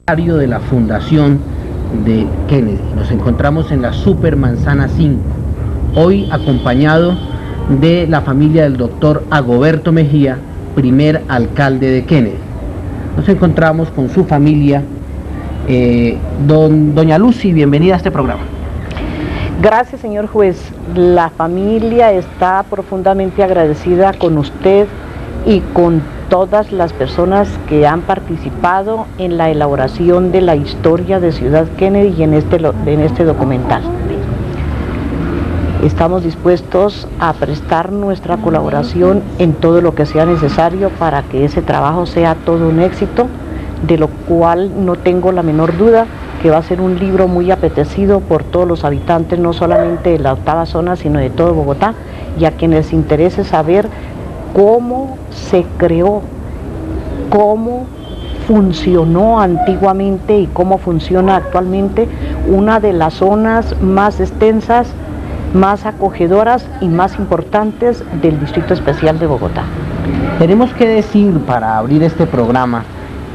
De la Fundación de Kennedy. Nos encontramos en la Supermanzana 5, hoy acompañado de la familia del doctor Agoberto Mejía, primer alcalde de Kennedy. Nos encontramos con su familia. Doña Lucy, bienvenida a este programa. Gracias, señor juez. La familia está profundamente agradecida con usted y con todas las personas que han participado en la elaboración de la historia de Ciudad Kennedy y en este documental. Estamos dispuestos a prestar nuestra colaboración en todo lo que sea necesario para que ese trabajo sea todo un éxito, de lo cual no tengo la menor duda que va a ser un libro muy apetecido por todos los habitantes, no solamente de la 8ª zona, sino de todo Bogotá, y a quienes les interese saber cómo se creó, cómo funcionó antiguamente y cómo funciona actualmente una de las zonas más extensas, más acogedoras y más importantes del Distrito Especial de Bogotá. Tenemos que decir, para abrir este programa,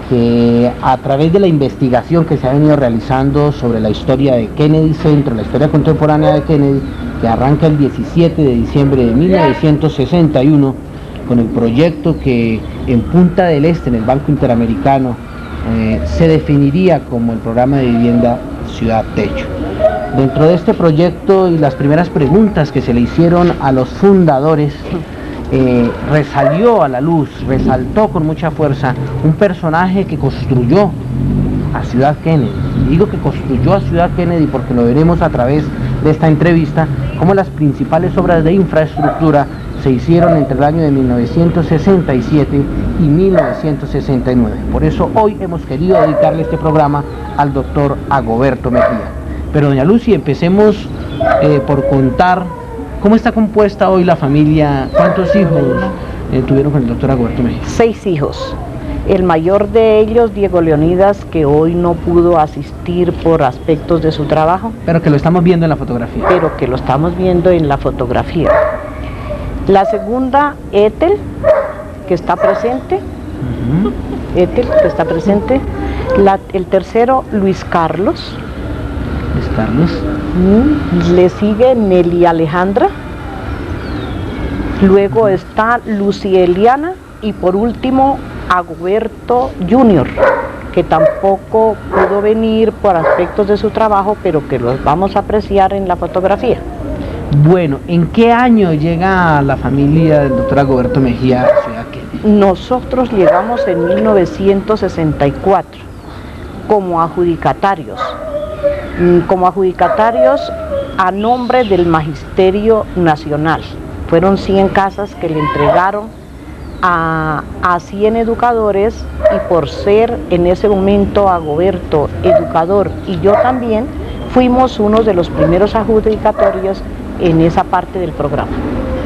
que a través de la investigación que se ha venido realizando sobre la historia de Kennedy Centro, la historia contemporánea de Kennedy, que arranca el 17 de diciembre de 1961, con el proyecto que en Punta del Este, en el Banco Interamericano, se definiría como el programa de vivienda Ciudad Techo. Dentro de este proyecto y las primeras preguntas que se le hicieron a los fundadores, resalió a la luz, resaltó con mucha fuerza un personaje que construyó a Ciudad Kennedy. Digo que construyó a Ciudad Kennedy porque lo veremos a través de esta entrevista, como las principales obras de infraestructura se hicieron entre el año de 1967 y 1969. Por eso hoy hemos querido dedicarle este programa al doctor Agoberto Mejía. Pero doña Lucy, empecemos por contar cómo está compuesta hoy la familia. ¿Cuántos hijos tuvieron con el doctor Agoberto Mejía? 6 hijos. El mayor de ellos, Diego Leonidas, que hoy no pudo asistir por aspectos de su trabajo. Pero que lo estamos viendo en la fotografía. La segunda, Ethel, que está presente. Ethel, que está presente. El tercero, Luis Carlos. Le sigue Nelly Alejandra. Luego está Lucy Eliana. Y por último, Agoberto Jr., que tampoco pudo venir por aspectos de su trabajo, pero que los vamos a apreciar en la fotografía. Bueno, ¿en qué año llega la familia del doctor Agoberto Mejía a Ciudad Kennedy? Nosotros llegamos en 1964 como adjudicatarios a nombre del Magisterio Nacional. Fueron 100 casas que le entregaron a 100 educadores, y por ser en ese momento Agoberto educador y yo también, fuimos uno de los primeros adjudicatorios en esa parte del programa.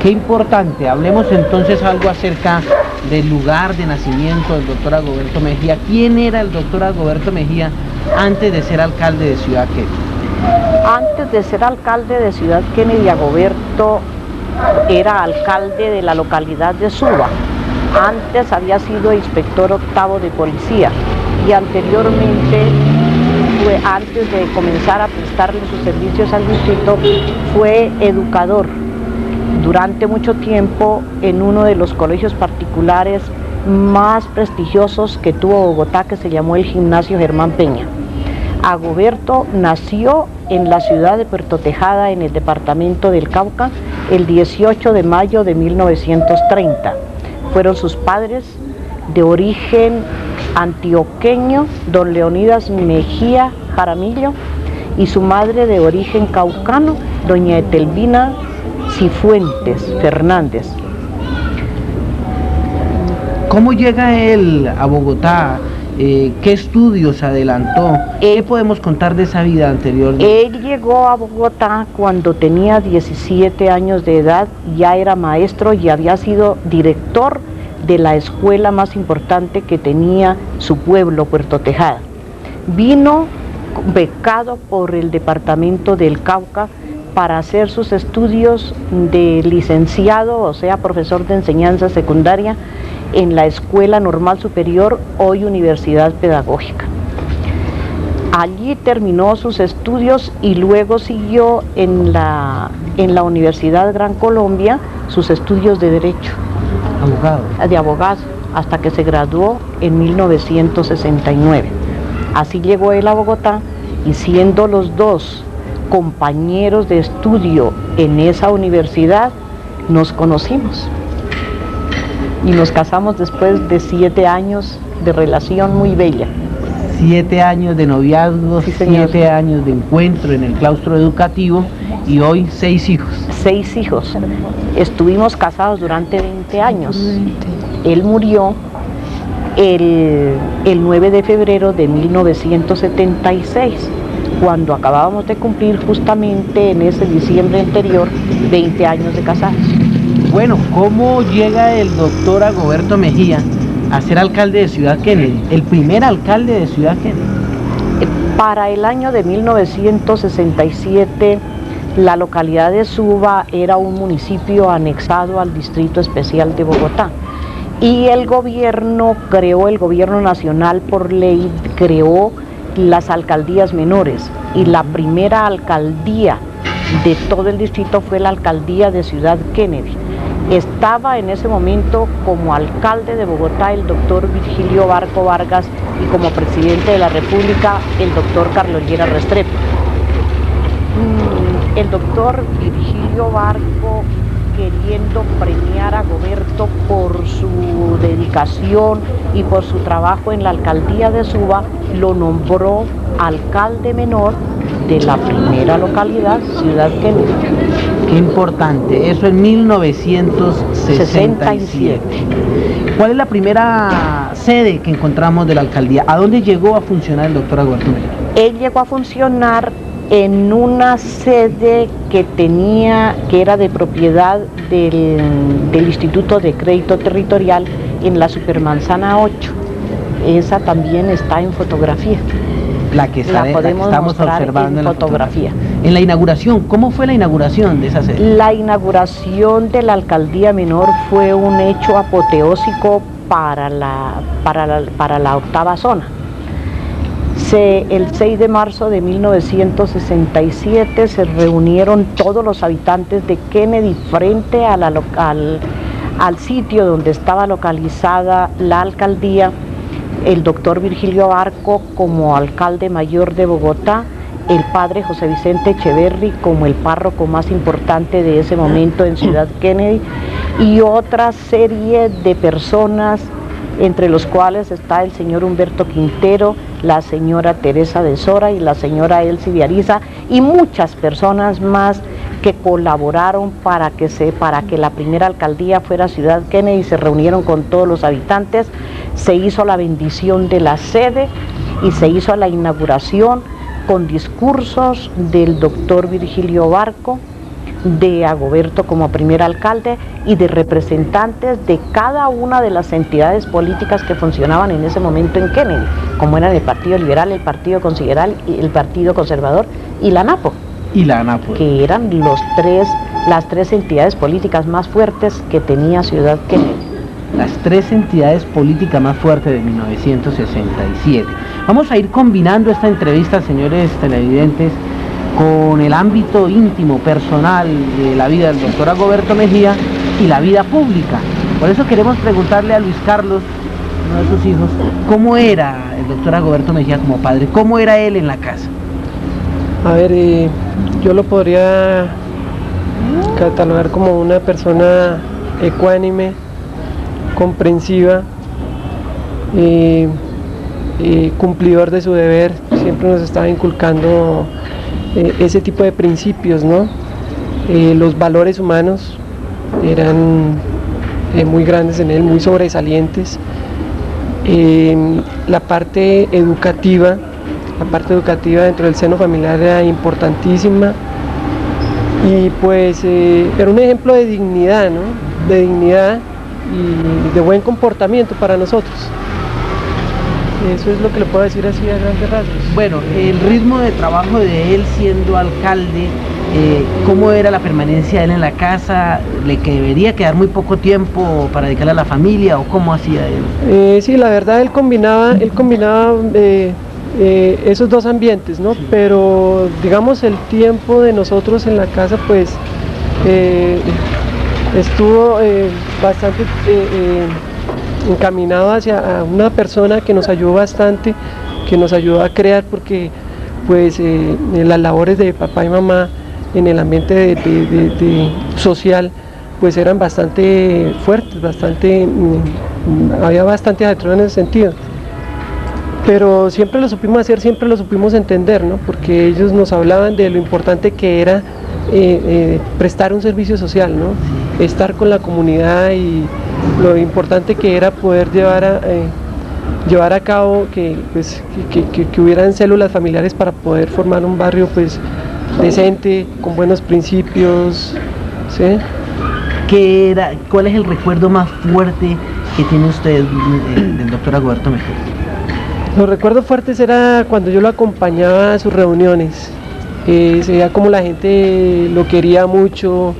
Qué importante. Hablemos entonces algo acerca del lugar de nacimiento del doctor Agoberto Mejía. ¿Quién era el doctor Agoberto Mejía antes de ser alcalde de Ciudad Kennedy? Antes de ser alcalde de Ciudad Kennedy, Agoberto era alcalde de la localidad de Suba. Antes había sido inspector octavo de policía y anteriormente, antes de comenzar a prestarle sus servicios al distrito, fue educador durante mucho tiempo en uno de los colegios particulares más prestigiosos que tuvo Bogotá, que se llamó el Gimnasio Germán Peña. Agoberto nació en la ciudad de Puerto Tejada, en el departamento del Cauca, el 18 de mayo de 1930. Fueron sus padres de origen antioqueño, don Leonidas Mejía Jaramillo, y su madre de origen caucano, doña Etelvina Cifuentes Fernández. ¿Cómo llega él a Bogotá? ¿Qué estudios adelantó? ¿Qué podemos contar de esa vida anterior? Él llegó a Bogotá cuando tenía 17 años de edad, ya era maestro y había sido director de la escuela más importante que tenía su pueblo, Puerto Tejada. Vino becado por el departamento del Cauca para hacer sus estudios de licenciado, o sea, profesor de enseñanza secundaria, en la Escuela Normal Superior, hoy Universidad Pedagógica. Allí terminó sus estudios y luego siguió en la Universidad Gran Colombia sus estudios de Derecho. De abogado, hasta que se graduó en 1969. Así llegó él a Bogotá y siendo los dos compañeros de estudio en esa universidad, nos conocimos. Y nos casamos después de 7 años de relación muy bella. 7 años de noviazgo, sí, 7 años de encuentro en el claustro educativo y hoy 6 hijos. 6 hijos. Estuvimos casados durante 20 años. Él murió el 9 de febrero de 1976, cuando acabábamos de cumplir justamente en ese diciembre anterior 20 años de casados. Bueno, ¿cómo llega el doctor Agoberto Mejía a ser alcalde de Ciudad Kennedy, el primer alcalde de Ciudad Kennedy? Para el año de 1967, la localidad de Suba era un municipio anexado al Distrito Especial de Bogotá. Y el gobierno nacional por ley, creó las alcaldías menores. Y la primera alcaldía de todo el distrito fue la alcaldía de Ciudad Kennedy. Estaba en ese momento como alcalde de Bogotá el doctor Virgilio Barco Vargas y como presidente de la República el doctor Carlos Lleras Restrepo. El doctor Virgilio Barco, queriendo premiar a Agoberto por su dedicación y por su trabajo en la alcaldía de Suba, lo nombró alcalde menor de la primera localidad, Ciudad Kennedy. Qué importante, eso en 1967. ¿Cuál es la primera sede que encontramos de la alcaldía? ¿A dónde llegó a funcionar el doctor Agoberto Mejía? Él llegó a funcionar en una sede que era de propiedad del Instituto de Crédito Territorial en la Supermanzana 8. Esa también está en fotografía. La que estamos observando en fotografía. En la inauguración, ¿cómo fue la inauguración de esa sede? La inauguración de la alcaldía menor fue un hecho apoteósico para la octava zona. El 6 de marzo de 1967 se reunieron todos los habitantes de Kennedy frente a al sitio donde estaba localizada la alcaldía, el doctor Virgilio Barco como alcalde mayor de Bogotá, el padre José Vicente Echeverry como el párroco más importante de ese momento en Ciudad Kennedy, y otra serie de personas, entre los cuales está el señor Humberto Quintero, la señora Teresa de Sora y la señora Elsie de Ariza, y muchas personas más que colaboraron para que la primera alcaldía fuera Ciudad Kennedy. Se reunieron con todos los habitantes, se hizo la bendición de la sede y se hizo la inauguración con discursos del doctor Virgilio Barco, de Agoberto como primer alcalde y de representantes de cada una de las entidades políticas que funcionaban en ese momento en Kennedy, como eran el Partido Liberal, el Partido Conservador y la ANAPO. Que eran las tres entidades políticas más fuertes que tenía Ciudad Kennedy. Las 3 entidades políticas más fuertes de 1967. Vamos a ir combinando esta entrevista, señores televidentes, con el ámbito íntimo, personal de la vida del doctor Agoberto Mejía y la vida pública. Por eso queremos preguntarle a Luis Carlos, uno de sus hijos, ¿cómo era el doctor Agoberto Mejía como padre? ¿Cómo era él en la casa? A ver, yo lo podría catalogar como una persona ecuánime, comprensiva, cumplidor de su deber. Siempre nos estaba inculcando ese tipo de principios, ¿no? Los valores humanos eran muy grandes en él, muy sobresalientes. La parte educativa dentro del seno familiar era importantísima, y pues era un ejemplo de dignidad, ¿no? De dignidad y de buen comportamiento para nosotros. Eso es lo que le puedo decir así a grandes rasgos. Bueno, el ritmo de trabajo de él siendo alcalde, ¿cómo era la permanencia de él en la casa? ¿Le debería quedar muy poco tiempo para dedicarle a la familia o cómo hacía él? Sí, la verdad él combinaba esos dos ambientes, ¿no? Sí. Pero digamos el tiempo de nosotros en la casa pues estuvo bastante encaminado hacia una persona que nos ayudó bastante, que nos ayudó a crear, porque pues las labores de papá y mamá en el ambiente social pues eran bastante fuertes, había bastante ajetreo en ese sentido. Pero siempre lo supimos hacer, siempre lo supimos entender, ¿no? Porque ellos nos hablaban de lo importante que era prestar un servicio social, ¿no? Estar con la comunidad y lo importante que era poder llevar a cabo que hubieran células familiares para poder formar un barrio pues decente, con buenos principios, ¿sí? ¿Cuál es el recuerdo más fuerte que tiene usted del doctor Agoberto Mejía? Los recuerdos fuertes era cuando yo lo acompañaba a sus reuniones. Se veía como la gente lo quería mucho,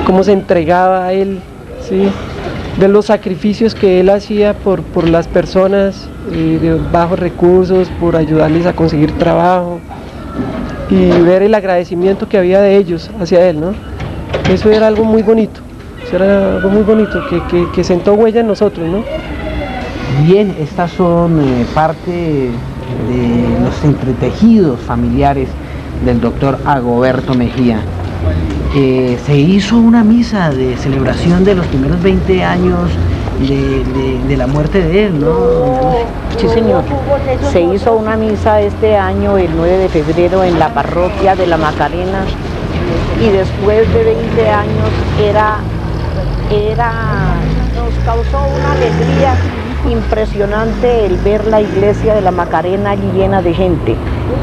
cómo se entregaba a él, ¿sí? Ver los sacrificios que él hacía por las personas de bajos recursos, por ayudarles a conseguir trabajo, y ver el agradecimiento que había de ellos hacia él, ¿no? Eso era algo muy bonito. Era algo muy bonito que sentó huella en nosotros, ¿no? Bien, estas son parte de los entretejidos familiares del doctor Agoberto Mejía. Se hizo una misa de celebración de los primeros 20 años de la muerte de él, ¿no? Sí, señor. Se hizo una misa este año, el 9 de febrero, en la parroquia de La Macarena, y después de 20 años nos causó una alegría impresionante el ver la iglesia de La Macarena llena de gente.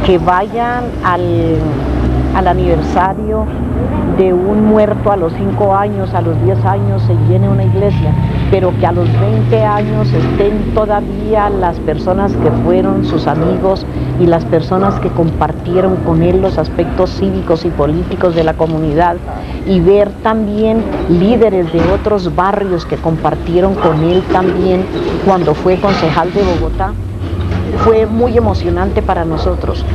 Que vayan al aniversario de un muerto a los 5 años, a los 10 años se llene una iglesia, pero que a los 20 años estén todavía las personas que fueron sus amigos y las personas que compartieron con él los aspectos cívicos y políticos de la comunidad, y ver también líderes de otros barrios que compartieron con él también cuando fue concejal de Bogotá. Fue muy emocionante para nosotros.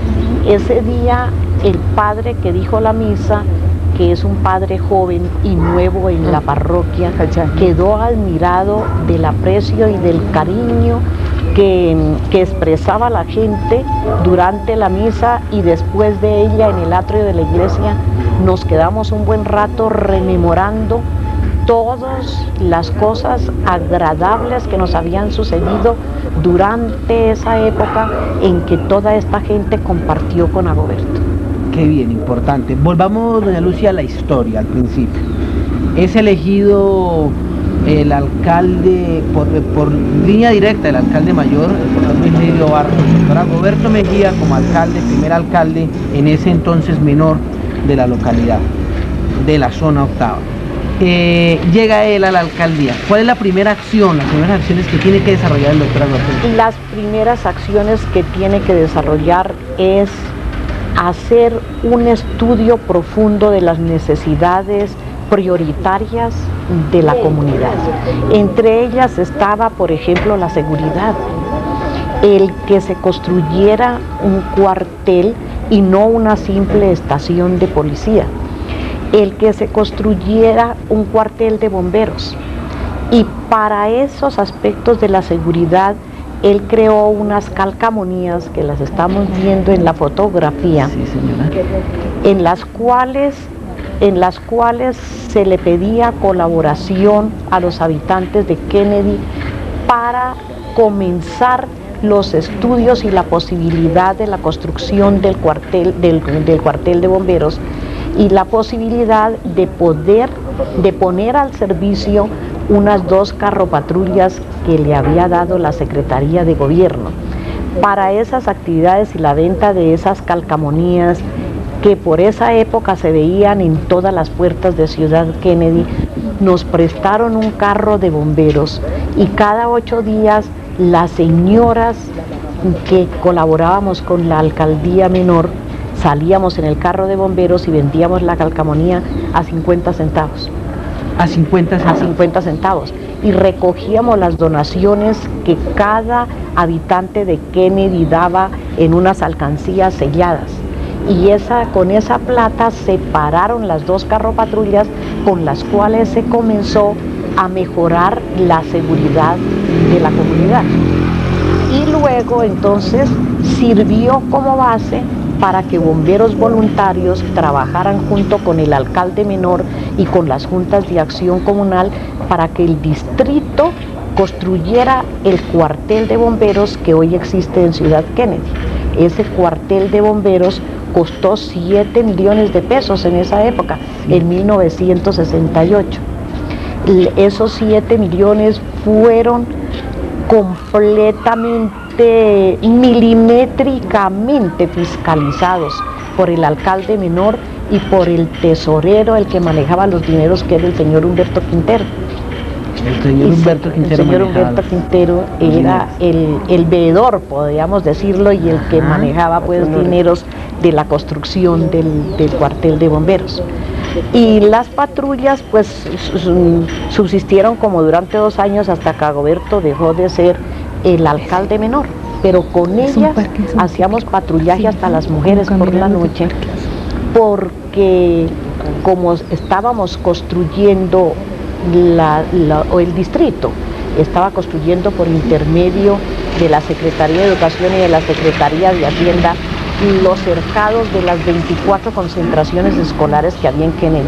Ese día el padre que dijo la misa, que es un padre joven y nuevo en la parroquia, quedó admirado del aprecio y del cariño que expresaba la gente durante la misa, y después de ella en el atrio de la iglesia nos quedamos un buen rato rememorando todas las cosas agradables que nos habían sucedido durante esa época en que toda esta gente compartió con Agoberto. Qué bien, importante. Volvamos, doña Lucia, a la historia, al principio. Es elegido el alcalde, por línea directa, el alcalde mayor, el doctor Luis Lidio Barros, el doctor Agoberto Mejía, como alcalde, primer alcalde, en ese entonces menor de la localidad, de la zona octava. Llega él a la alcaldía. ¿Cuál es la primera acción, las primeras acciones que tiene que desarrollar el doctor Agoberto Mejía? Las primeras acciones que tiene que desarrollar es hacer un estudio profundo de las necesidades prioritarias de la comunidad. Entre ellas estaba, por ejemplo, la seguridad, el que se construyera un cuartel y no una simple estación de policía, el que se construyera un cuartel de bomberos, y para esos aspectos de la seguridad él creó unas calcamonías que las estamos viendo en la fotografía, sí, señora, en las cuales se le pedía colaboración a los habitantes de Kennedy para comenzar los estudios y la posibilidad de la construcción del cuartel de bomberos, y la posibilidad de poner al servicio unas 2 carropatrullas que le había dado la Secretaría de Gobierno para esas actividades y la venta de esas calcamonías que por esa época se veían en todas las puertas de Ciudad Kennedy. Nos prestaron un carro de bomberos y cada 8 días las señoras que colaborábamos con la alcaldía menor salíamos en el carro de bomberos y vendíamos la calcamonía a 50 centavos. A 50 a centavos. 50 centavos. Y recogíamos las donaciones que cada habitante de Kennedy daba en unas alcancías selladas. Y con esa plata se pararon las 2 carropatrullas con las cuales se comenzó a mejorar la seguridad de la comunidad. Y luego entonces sirvió como base para que bomberos voluntarios trabajaran junto con el alcalde menor y con las juntas de acción comunal para que el distrito construyera el cuartel de bomberos que hoy existe en Ciudad Kennedy. Ese cuartel de bomberos costó 7 millones de pesos en esa época, en 1968. Esos 7 millones fueron completamente, milimétricamente fiscalizados por el alcalde menor y por el tesorero, el que manejaba los dineros, que era el señor Humberto Quintero. El señor Humberto Quintero. El señor Humberto Quintero era el veedor, podríamos decirlo, y el que manejaba pues dineros de la construcción del cuartel de bomberos. Y las patrullas pues subsistieron como durante 2 años hasta que Agoberto dejó de ser el alcalde menor, pero con ellas hacíamos patrullaje hasta las mujeres por la noche, porque como estábamos construyendo el distrito estaba construyendo por intermedio de la Secretaría de Educación y de la Secretaría de Hacienda los cercados de las 24 concentraciones escolares que había en Kennedy.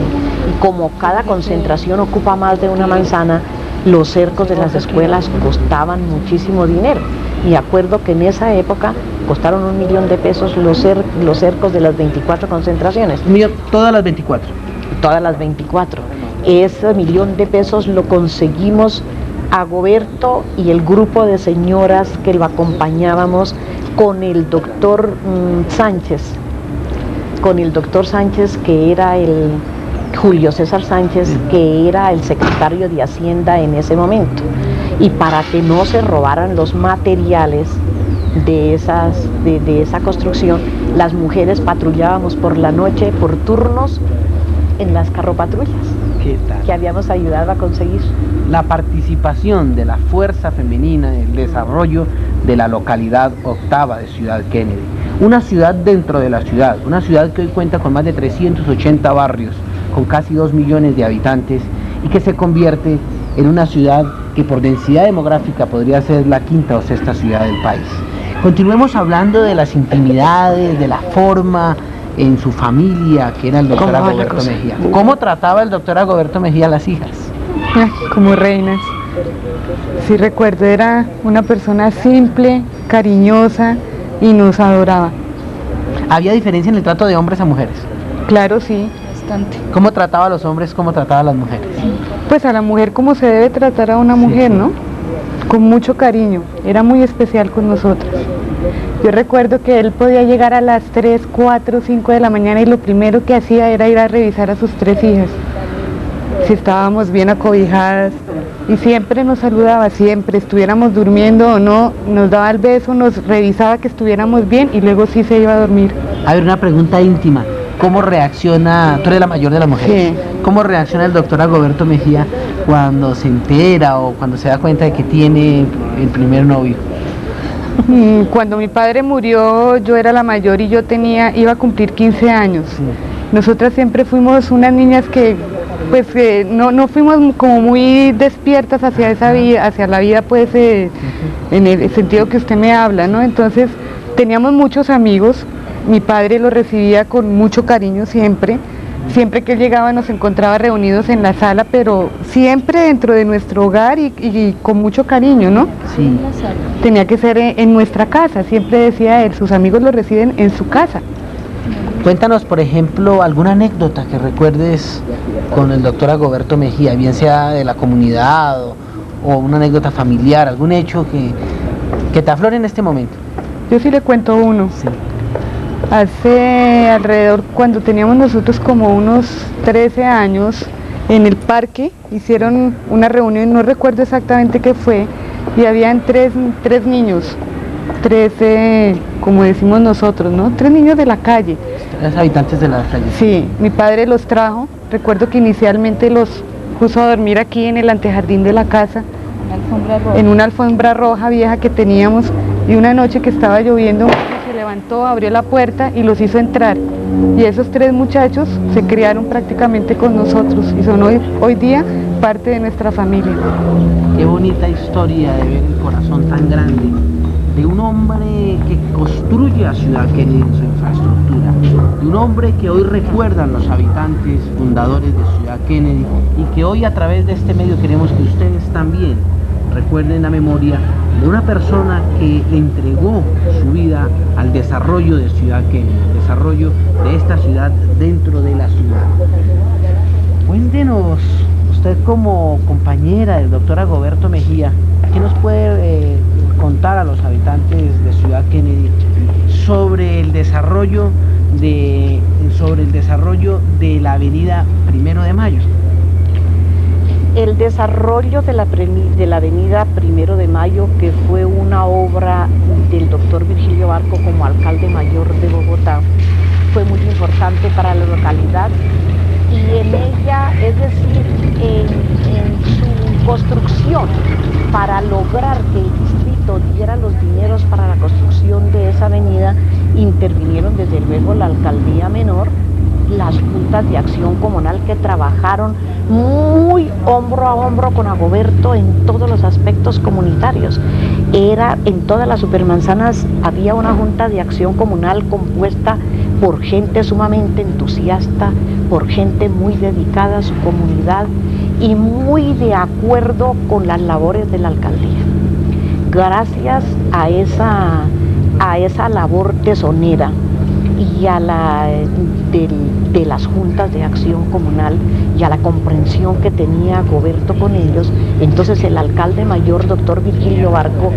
Y como cada concentración ocupa más de una manzana, los cercos de las escuelas costaban muchísimo dinero. Y acuerdo que en esa época costaron $1 millón de pesos los cercos de las 24 concentraciones. Todas las 24. Todas las 24. Ese $1 millón de pesos lo conseguimos Agoberto y el grupo de señoras que lo acompañábamos con el doctor Sánchez, que era Julio César Sánchez, que era el secretario de Hacienda en ese momento. Y para que no se robaran los materiales de esa construcción, las mujeres patrullábamos por la noche por turnos en las carropatrullas que habíamos ayudado a conseguir. La participación de la fuerza femenina en el desarrollo de la localidad octava de Ciudad Kennedy. Una ciudad dentro de la ciudad, una ciudad que hoy cuenta con más de 380 barrios, con casi 2 millones de habitantes y que se convierte en una ciudad que por densidad demográfica podría ser la 5ª o 6ª ciudad del país. Continuemos hablando de las intimidades, de la forma en su familia, que era el doctor Agoberto Mejía. ¿Cómo trataba el doctor Agoberto Mejía a las hijas? Como reinas. Sí recuerdo, era una persona simple, cariñosa y nos adoraba. ¿Había diferencia en el trato de hombres a mujeres? Claro, sí, bastante. ¿Cómo trataba a los hombres, cómo trataba a las mujeres? Pues a la mujer como se debe tratar a una mujer, ¿no? Con mucho cariño, era muy especial con nosotros. Yo recuerdo que él podía llegar a las 3, 4, 5 de la mañana y lo primero que hacía era ir a revisar a sus 3 hijas, si estábamos bien acobijadas, y siempre nos saludaba, siempre, estuviéramos durmiendo o no, nos daba el beso, nos revisaba que estuviéramos bien y luego sí se iba a dormir. A ver, una pregunta íntima. ¿Cómo reacciona, tú eres la mayor de las mujeres, Sí. ¿Cómo reacciona el doctor Agoberto Mejía cuando se entera o cuando se da cuenta de que tiene el primer novio? Cuando mi padre murió, yo era la mayor y yo iba a cumplir 15 años. Sí. Nosotras siempre fuimos unas niñas que pues no fuimos como muy despiertas hacia esa vida, hacia la vida pues en el sentido que usted me habla, ¿no? Entonces teníamos muchos amigos, mi padre los recibía con mucho cariño siempre que él llegaba nos encontraba reunidos en la sala, pero siempre dentro de nuestro hogar y con mucho cariño, ¿no? Sí. Tenía que ser en nuestra casa, siempre decía él, sus amigos lo reciben en su casa. Cuéntanos, por ejemplo, alguna anécdota que recuerdes con el doctor Agoberto Mejía, bien sea de la comunidad o una anécdota familiar, algún hecho que te aflore en este momento. Yo sí le cuento uno. Sí. Hace alrededor, cuando teníamos nosotros como unos 13 años, en el parque hicieron una reunión, no recuerdo exactamente qué fue, y habían tres niños, 13, como decimos nosotros, ¿no? 3 niños de la calle. 3 habitantes de la calle. Sí, mi padre los trajo, recuerdo que inicialmente los puso a dormir aquí en el antejardín de la casa, en una alfombra roja vieja que teníamos, y una noche que estaba lloviendo se levantó, abrió la puerta y los hizo entrar. Y esos 3 muchachos se criaron prácticamente con nosotros y son hoy día parte de nuestra familia. Qué bonita historia de ver el corazón tan grande de un hombre que construye a Ciudad Kennedy en su infraestructura, de un hombre que hoy recuerdan los habitantes fundadores de Ciudad Kennedy y que hoy a través de este medio queremos que ustedes también recuerden la memoria de una persona que entregó su vida al desarrollo de Ciudad Kennedy, al desarrollo de esta ciudad dentro de la ciudad. Cuéntenos, usted como compañera del doctor Agoberto Mejía, ¿qué nos puede contar a los habitantes de Ciudad Kennedy sobre el desarrollo de la avenida 1 de Mayo? El desarrollo de la avenida 1 de Mayo, que fue una obra del doctor Virgilio Barco como alcalde mayor de Bogotá, fue muy importante para la localidad, y en ella, es decir, en su construcción, para lograr que el distrito diera los dineros para la construcción de esa avenida, intervinieron desde luego la alcaldía menor, las juntas de acción comunal, que trabajaron muy hombro a hombro con Agoberto en todos los aspectos comunitarios. En todas las supermanzanas había una junta de acción comunal compuesta por gente sumamente entusiasta, por gente muy dedicada a su comunidad y muy de acuerdo con las labores de la alcaldía. Gracias a esa labor tesonera y a de las juntas de acción comunal y a la comprensión que tenía Agoberto con ellos, entonces el alcalde mayor, doctor Virgilio Barco,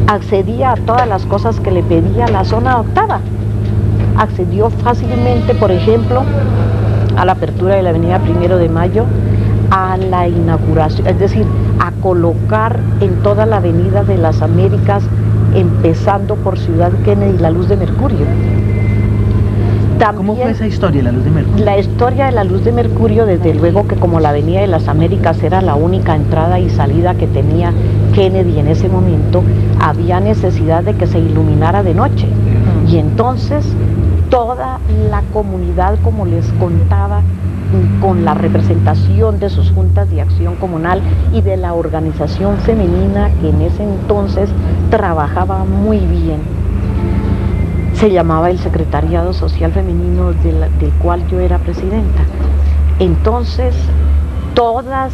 accedía a todas las cosas que le pedía la zona octava. Accedió fácilmente, por ejemplo, a la apertura de la avenida 1 de Mayo, a la inauguración, es decir, a colocar en toda la avenida de las Américas, empezando por Ciudad Kennedy, la luz de Mercurio. También, ¿cómo fue esa historia, la luz de Mercurio? La historia de la luz de Mercurio, desde luego que como la avenida de las Américas era la única entrada y salida que tenía Kennedy en ese momento, había necesidad de que se iluminara de noche. Y entonces toda la comunidad, como les contaba, con la representación de sus juntas de acción comunal y de la organización femenina que en ese entonces trabajaba muy bien. Se llamaba el Secretariado Social Femenino del cual yo era presidenta. Entonces, todas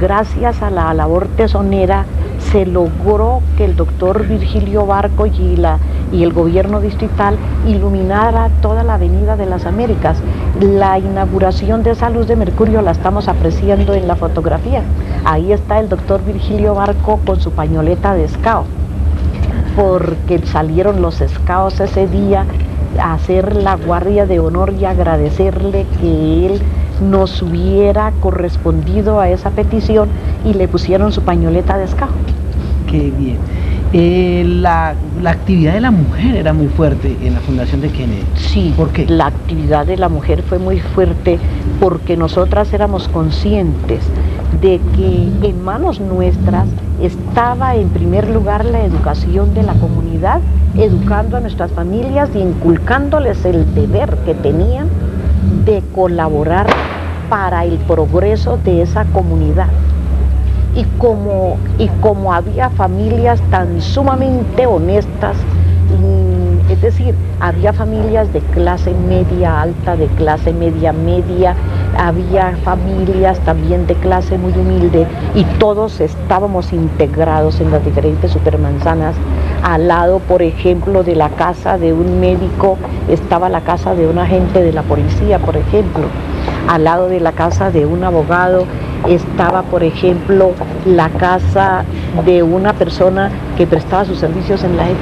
gracias a la labor tesonera, se logró que el doctor Virgilio Barco y el gobierno distrital iluminara toda la avenida de las Américas. La inauguración de esa luz de Mercurio la estamos apreciando en la fotografía. Ahí está el doctor Virgilio Barco con su pañoleta de scout, porque salieron los scouts ese día a hacer la guardia de honor y agradecerle que él nos hubiera correspondido a esa petición y le pusieron su pañoleta de scout. Qué bien. La actividad de la mujer era muy fuerte en la fundación de Kennedy. Sí, ¿por qué? La actividad de la mujer fue muy fuerte porque nosotras éramos conscientes de que en manos nuestras estaba en primer lugar la educación de la comunidad, educando a nuestras familias y inculcándoles el deber que tenían de colaborar para el progreso de esa comunidad. Y como había familias tan sumamente honestas, es decir, había familias de clase media alta, de clase media media, había familias también de clase muy humilde y todos estábamos integrados en las diferentes supermanzanas. Al lado, por ejemplo, de la casa de un médico estaba la casa de un agente de la policía, por ejemplo. Al lado de la casa de un abogado estaba, por ejemplo, la casa de una persona que prestaba sus servicios en la ETS.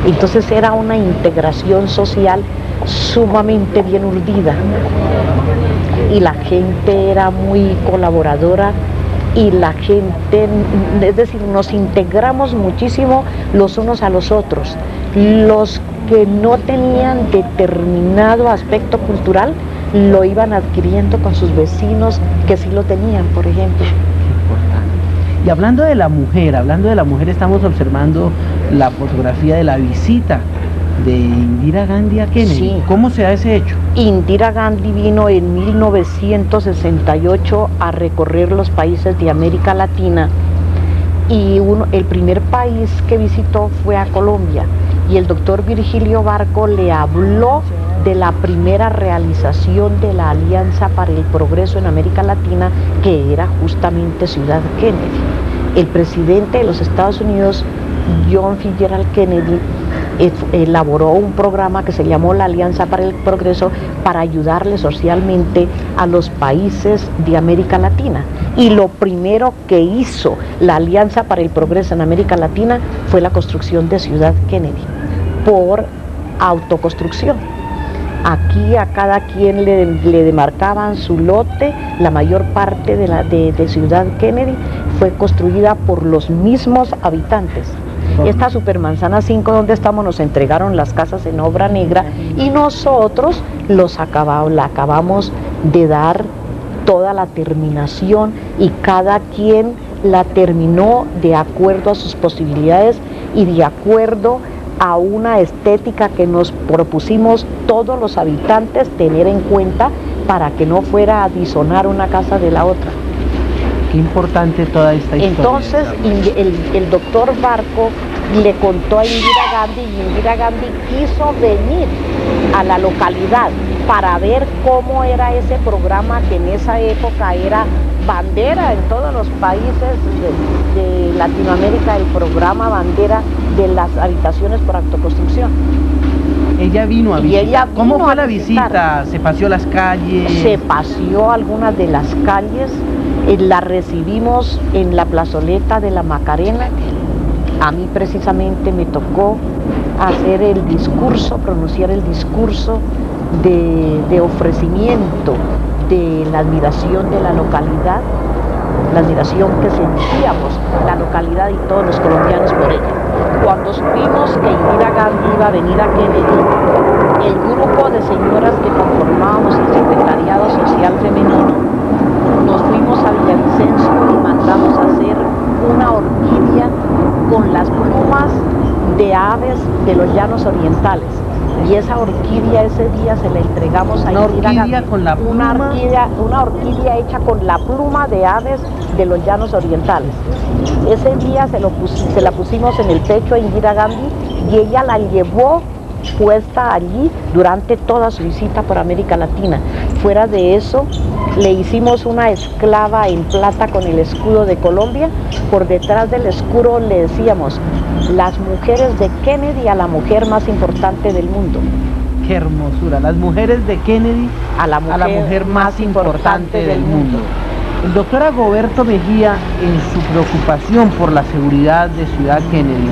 Entonces era una integración social sumamente bien urdida y la gente era muy colaboradora y la gente, es decir, nos integramos muchísimo los unos a los otros. Los que no tenían determinado aspecto cultural lo iban adquiriendo con sus vecinos que sí lo tenían, por ejemplo. Importante. Y hablando de la mujer, estamos observando la fotografía de la visita de Indira Gandhi a Kennedy. Sí. ¿Cómo se da ese hecho? Indira Gandhi vino en 1968 a recorrer los países de América Latina y el primer país que visitó fue a Colombia, y el doctor Virgilio Barco le habló de la primera realización de la Alianza para el Progreso en América Latina, que era justamente Ciudad Kennedy. El presidente de los Estados Unidos, John Fitzgerald Kennedy, elaboró un programa que se llamó la Alianza para el Progreso para ayudarle socialmente a los países de América Latina. Y lo primero que hizo la Alianza para el Progreso en América Latina fue la construcción de Ciudad Kennedy, por autoconstrucción. Aquí a cada quien le demarcaban su lote. La mayor parte de Ciudad Kennedy fue construida por los mismos habitantes. Esta Supermanzana 5 donde estamos nos entregaron las casas en obra negra y nosotros la acabamos de dar toda la terminación, y cada quien la terminó de acuerdo a sus posibilidades y de acuerdo a una estética que nos propusimos todos los habitantes tener en cuenta para que no fuera a disonar una casa de la otra. Qué importante toda esta historia. Entonces el doctor Barco le contó a Indira Gandhi, y Indira Gandhi quiso venir a la localidad para ver cómo era ese programa que en esa época era bandera en todos los países de Latinoamérica, el programa bandera de las habitaciones por autoconstrucción. Ella vino a visitar. ¿Cómo fue la visita? ¿Se paseó las calles? Se paseó algunas de las calles, la recibimos en la plazoleta de la Macarena. A mí precisamente me tocó hacer el discurso, pronunciar el discurso de ofrecimiento de la admiración de la localidad, la admiración que sentíamos la localidad y todos los colombianos por ella. Cuando supimos que Indira Gandhi iba a venir a Kennedy, el grupo de señoras que conformábamos el Secretariado Social Femenino, nos fuimos a Villavicencio y mandamos a hacer una orquídea con las plumas de aves de los llanos orientales. Y esa orquídea ese día se la entregamos a Indira Gandhi. Con la pluma. Una orquídea hecha con la pluma de aves de los llanos orientales. Ese día se la pusimos en el pecho a Indira Gandhi y ella la llevó puesta allí durante toda su visita por América Latina. Fuera de eso, le hicimos una esclava en plata con el escudo de Colombia. Por detrás del escudo le decíamos: las mujeres de Kennedy a la mujer más importante del mundo. Qué hermosura, las mujeres de Kennedy a la mujer más importante del mundo. El doctor Agoberto Mejía, en su preocupación por la seguridad de Ciudad Kennedy,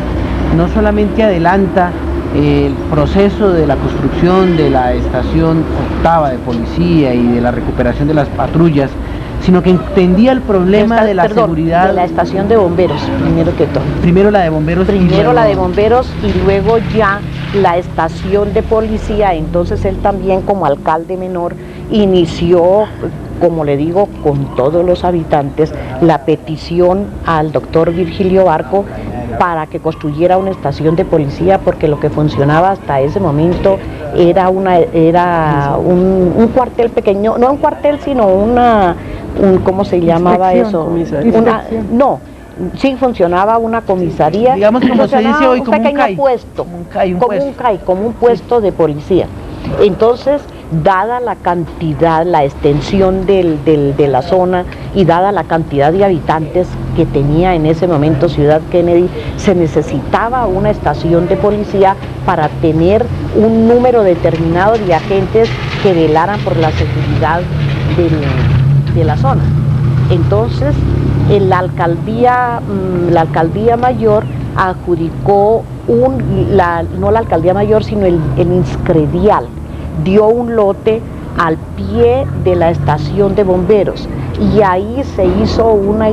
no solamente adelanta el proceso de la construcción de la estación octava de policía y de la recuperación de las patrullas, sino que entendía el problema de la seguridad. De la estación de bomberos, primero que todo. Primero la de bomberos. Primero la de bomberos y luego ya la estación de policía. Entonces él también, como alcalde menor, inició, como le digo, con todos los habitantes, la petición al doctor Virgilio Barco para que construyera una estación de policía, porque lo que funcionaba hasta ese momento era un cuartel pequeño, no un cuartel, sino ¿cómo se llamaba eso? Sí funcionaba una comisaría, digamos como se dice hoy, como un pequeño puesto, como un puesto de policía. Entonces, dada la cantidad, la extensión de la zona y dada la cantidad de habitantes que tenía en ese momento Ciudad Kennedy, se necesitaba una estación de policía para tener un número determinado de agentes que velaran por la seguridad de la zona. Entonces, la alcaldía mayor adjudicó no la alcaldía mayor, sino el Inscredial, dio un lote al pie de la estación de bomberos y ahí se hizo una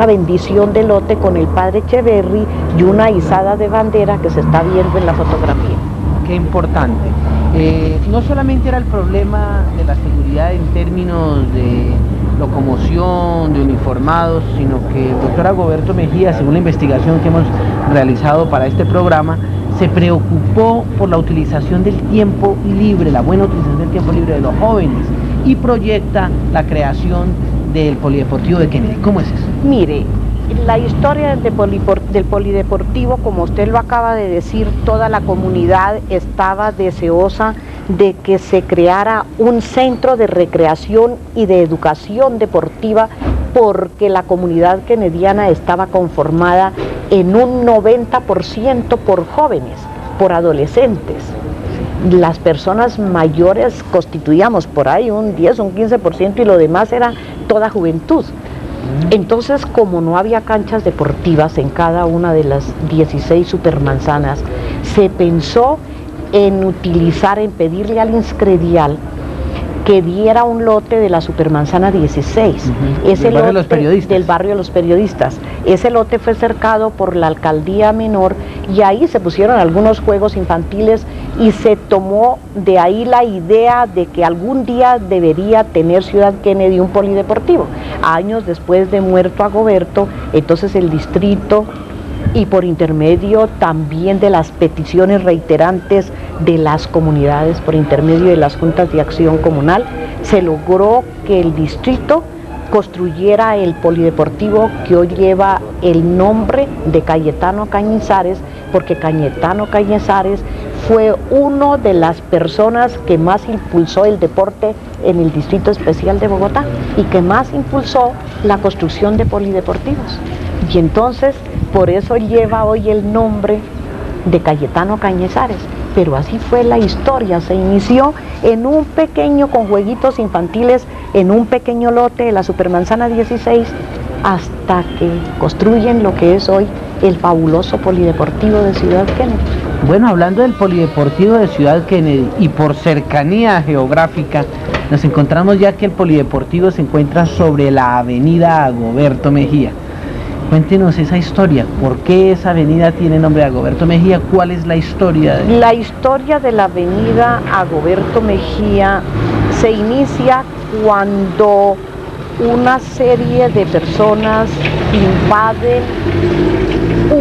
bendición de lote con el padre Echeverry y una izada de bandera que se está viendo en la fotografía. Qué importante. No solamente era el problema de la seguridad en términos de locomoción, de uniformados, sino que el doctor Agoberto Mejía, según la investigación que hemos realizado para este programa, se preocupó por la utilización del tiempo libre, la buena utilización del tiempo libre de los jóvenes, y proyecta la creación del Polideportivo de Kennedy. ¿Cómo es eso? Mire, la historia del Polideportivo, como usted lo acaba de decir, toda la comunidad estaba deseosa de que se creara un centro de recreación y de educación deportiva, porque la comunidad kennediana estaba conformada en un 90% por jóvenes, por adolescentes. Las personas mayores constituíamos por ahí un 10, un 15% y lo demás era toda juventud. Entonces, como no había canchas deportivas en cada una de las 16 supermanzanas, se pensó en pedirle al Inscredial que diera un lote de la supermanzana 16. Ese del barrio lote de los periodistas. Del barrio de los periodistas. Ese lote fue cercado por la alcaldía menor y ahí se pusieron algunos juegos infantiles y se tomó de ahí la idea de que algún día debería tener Ciudad Kennedy un polideportivo. Años después de muerto Agoberto, entonces el distrito, y por intermedio también de las peticiones reiterantes de las comunidades, por intermedio de las juntas de acción comunal, se logró que el distrito construyera el polideportivo que hoy lleva el nombre de Cayetano Cañizares, porque Cayetano Cañizares fue una de las personas que más impulsó el deporte en el Distrito Especial de Bogotá y que más impulsó la construcción de polideportivos. Y entonces, por eso lleva hoy el nombre de Cayetano Cañizares. Pero así fue la historia, se inició en un pequeño, con jueguitos infantiles, en un pequeño lote de la Supermanzana 16, hasta que construyen lo que es hoy el fabuloso Polideportivo de Ciudad Kennedy. Bueno, hablando del Polideportivo de Ciudad Kennedy y por cercanía geográfica, nos encontramos ya que el Polideportivo se encuentra sobre la avenida Agoberto Mejía. Cuéntenos esa historia, ¿por qué esa avenida tiene nombre de Agoberto Mejía? ¿Cuál es la historia? La historia de la avenida Agoberto Mejía se inicia cuando una serie de personas invaden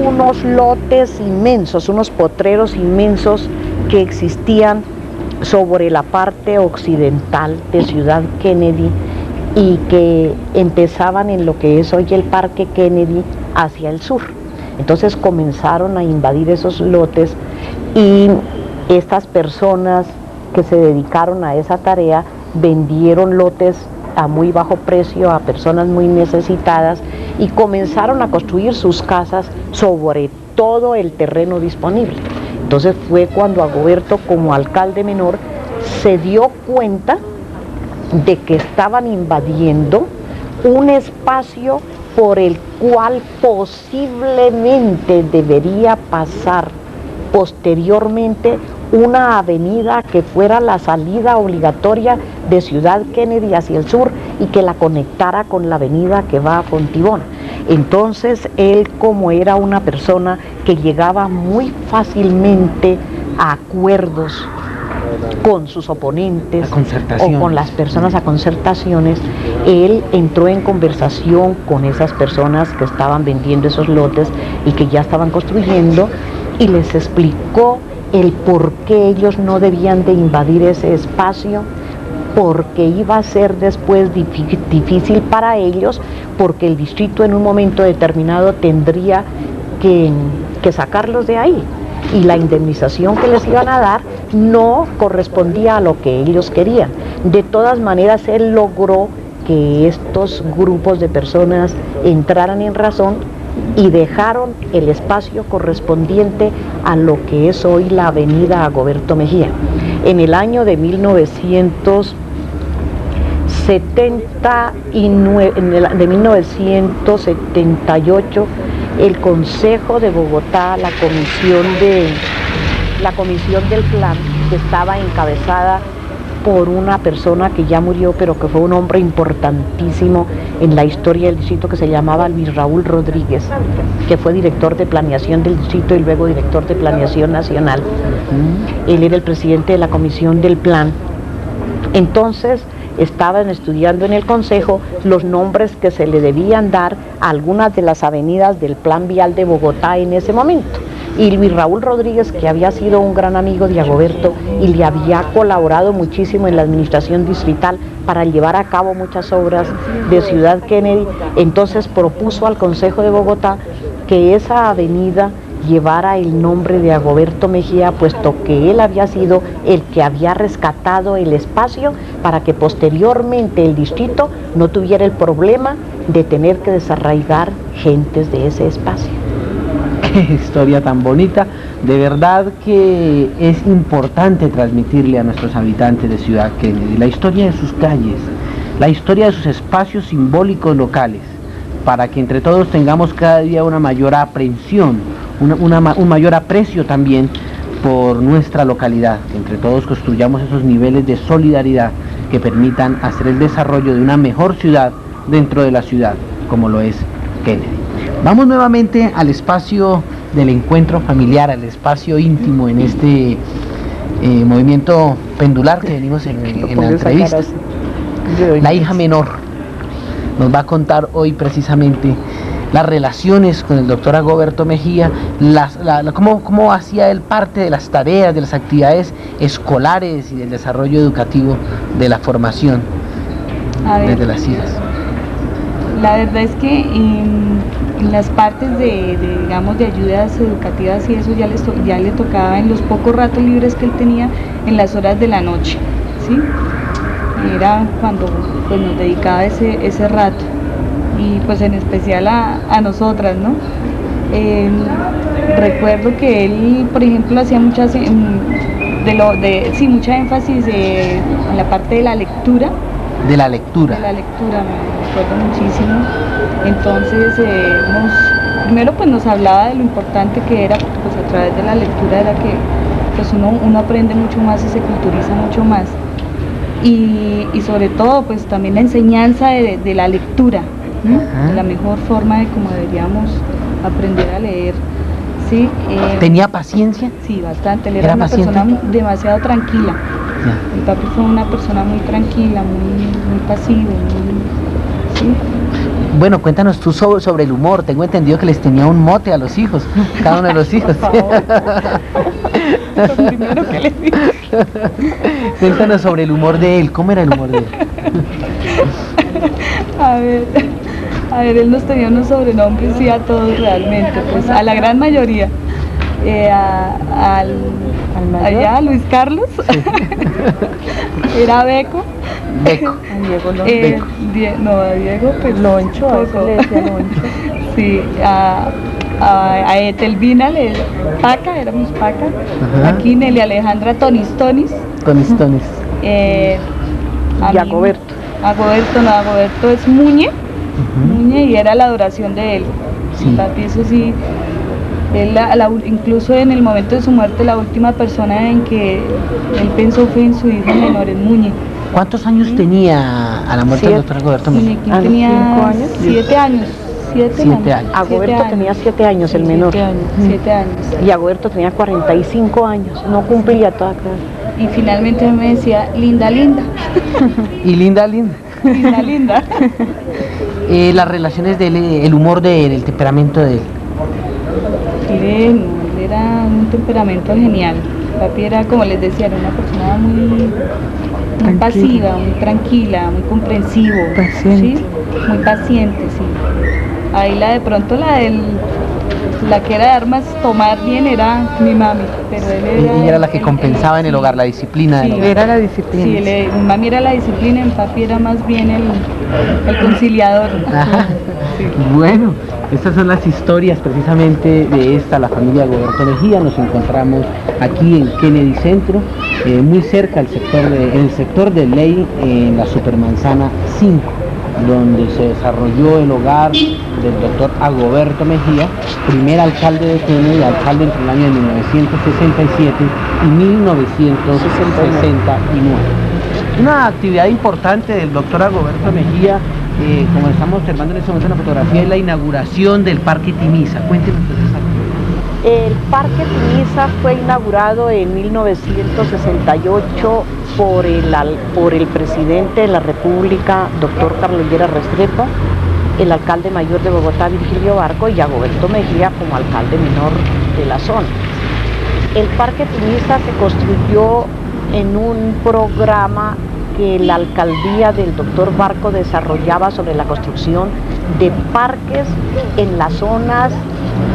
unos lotes inmensos, unos potreros inmensos que existían sobre la parte occidental de Ciudad Kennedy y que empezaban en lo que es hoy el Parque Kennedy hacia el sur. Entonces comenzaron a invadir esos lotes y estas personas que se dedicaron a esa tarea vendieron lotes a muy bajo precio a personas muy necesitadas y comenzaron a construir sus casas sobre todo el terreno disponible. Entonces fue cuando Agoberto, como alcalde menor, se dio cuenta de que estaban invadiendo un espacio por el cual posiblemente debería pasar posteriormente una avenida que fuera la salida obligatoria de Ciudad Kennedy hacia el sur y que la conectara con la avenida que va a Fontibón. Entonces él, como era una persona que llegaba muy fácilmente a acuerdos con sus oponentes o con las personas, a concertaciones, él entró en conversación con esas personas que estaban vendiendo esos lotes y que ya estaban construyendo y les explicó el por qué ellos no debían de invadir ese espacio, porque iba a ser después difícil para ellos, porque el distrito en un momento determinado tendría que sacarlos de ahí y la indemnización que les iban a dar no correspondía a lo que ellos querían. De todas maneras, él logró que estos grupos de personas entraran en razón y dejaron el espacio correspondiente a lo que es hoy la avenida Agoberto Mejía. En el año de 1978, el Consejo de Bogotá, la comisión del plan, que estaba encabezada por una persona que ya murió, pero que fue un hombre importantísimo en la historia del distrito, que se llamaba Luis Raúl Rodríguez, que fue director de planeación del distrito y luego director de planeación nacional. Él era el presidente de la comisión del plan. Entonces estaban estudiando en el consejo los nombres que se le debían dar a algunas de las avenidas del plan vial de Bogotá en ese momento. Y Luis Raúl Rodríguez, que había sido un gran amigo de Agoberto y le había colaborado muchísimo en la administración distrital para llevar a cabo muchas obras de Ciudad Kennedy, entonces propuso al Consejo de Bogotá que esa avenida llevara el nombre de Agoberto Mejía, puesto que él había sido el que había rescatado el espacio para que posteriormente el distrito no tuviera el problema de tener que desarraigar gentes de ese espacio. Qué historia tan bonita. De verdad que es importante transmitirle a nuestros habitantes de Ciudad Kennedy la historia de sus calles, la historia de sus espacios simbólicos locales, para que entre todos tengamos cada día una mayor aprehensión, un mayor aprecio también por nuestra localidad, que entre todos construyamos esos niveles de solidaridad que permitan hacer el desarrollo de una mejor ciudad dentro de la ciudad, como lo es Kennedy. Vamos nuevamente al espacio del encuentro familiar, al espacio íntimo en este movimiento pendular que venimos en la entrevista. La hija menor nos va a contar hoy precisamente las relaciones con el doctor Agoberto Mejía, cómo hacía él parte de las tareas, de las actividades escolares y del desarrollo educativo de la formación desde las hijas. La verdad es que en las partes digamos, de ayudas educativas y eso ya le tocaba en los pocos ratos libres que él tenía en las horas de la noche, ¿sí? Era cuando pues, nos dedicaba ese rato, y pues en especial a nosotras, ¿no? Recuerdo que él, por ejemplo, hacía mucha énfasis en la parte de la lectura. De la lectura. De la lectura, me acuerdo muchísimo. Entonces, primero pues nos hablaba de lo importante que era, pues a través de la lectura era que pues uno aprende mucho más y se culturiza mucho más. Y sobre todo pues también la enseñanza de la lectura, ¿no? De la mejor forma de cómo deberíamos aprender a leer. ¿Sí? ¿Tenía paciencia? Sí, bastante. Él era una persona demasiado tranquila. Mi papi fue una persona muy tranquila, muy pasivo, ¿sí? Bueno, cuéntanos tú sobre el humor. Tengo entendido que les tenía un mote a los hijos, cada uno de los hijos. Por favor. Lo primero que les digo. Cuéntanos sobre el humor de él. ¿Cómo era el humor de él? A ver, él nos tenía unos sobrenombres, sí, a todos realmente, pues a la gran mayoría. Allá Luis Carlos, sí. Era Beco. Beco. Diego a Diego pues Loncho, a eso le decía Loncho. Sí, a Etelvina, Paca, éramos Paca. Aquí Nelly Alejandra Tonis. Y Agoberto. Agoberto es Muñe. Muñe, y era la adoración de él. Sí. Papi, eso sí. Él, incluso en el momento de su muerte, la última persona en que él pensó fue en su hijo menor, en Muñe. ¿Cuántos años tenía a la muerte del doctor Agoberto Mejía? Tenía 5 años. 7 años. 7 años. Agoberto tenía 7 años, el menor. 7 años. Y Agoberto tenía 45 años, no cumplía toda clase. Y finalmente me decía, linda. Y linda. Linda. Las relaciones de él, el humor de él, el temperamento de él. Él era un temperamento genial. Papi era, como les decía, era una persona muy pasiva, muy tranquila, muy comprensivo, ¿sí? Muy paciente, sí. Ahí la que era de armas tomar bien era mi mami, pero él ella era la que compensaba en el hogar, la disciplina del hogar. Era la disciplina. Sí, mi mami era la disciplina, mi papi era más bien el conciliador. Sí. Bueno, estas son las historias precisamente de la familia Agoberto Mejía. Nos encontramos aquí en Kennedy Centro, muy cerca en el sector de Ley, en la Supermanzana 5, donde se desarrolló el hogar del doctor Agoberto Mejía, primer alcalde de Kennedy, alcalde entre el año de 1967 y 1969. Una actividad importante del doctor Agoberto Mejía, como estamos observando en este momento en la fotografía, es la inauguración del Parque Timisa. Cuéntenos esa actividad. El Parque Timisa fue inaugurado en 1968 por el presidente de la República, doctor Carlos Lleras Restrepo, el alcalde mayor de Bogotá, Virgilio Barco, y Agoberto Mejía como alcalde menor de la zona. El Parque Timisa se construyó en un programa que la alcaldía del doctor Barco desarrollaba sobre la construcción de parques en las zonas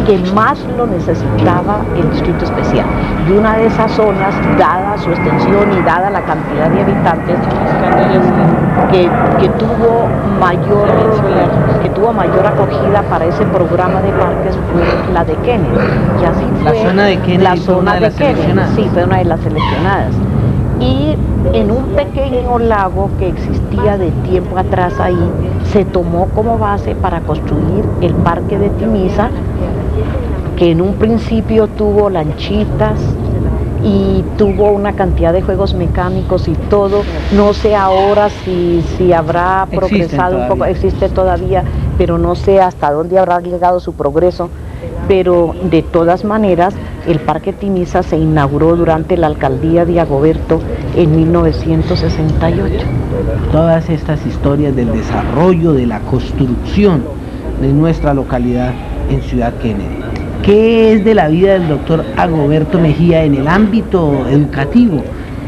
que más lo necesitaba el Distrito Especial. Y una de esas zonas, dada su extensión y dada la cantidad de habitantes, que tuvo mayor acogida para ese programa de parques fue la de Kennedy. Y así fue. La zona de Kennedy la fue zona una de las seleccionadas. Sí, fue una de las seleccionadas. Y en un pequeño lago que existía de tiempo atrás ahí, se tomó como base para construir el Parque de Timisa, que en un principio tuvo lanchitas y tuvo una cantidad de juegos mecánicos y todo. No sé ahora si habrá progresado un poco, existe todavía, pero no sé hasta dónde habrá llegado su progreso. Pero de todas maneras, el Parque Timisa se inauguró durante la alcaldía de Agoberto en 1968. Todas estas historias del desarrollo, de la construcción de nuestra localidad en Ciudad Kennedy. ¿Qué es de la vida del doctor Agoberto Mejía en el ámbito educativo?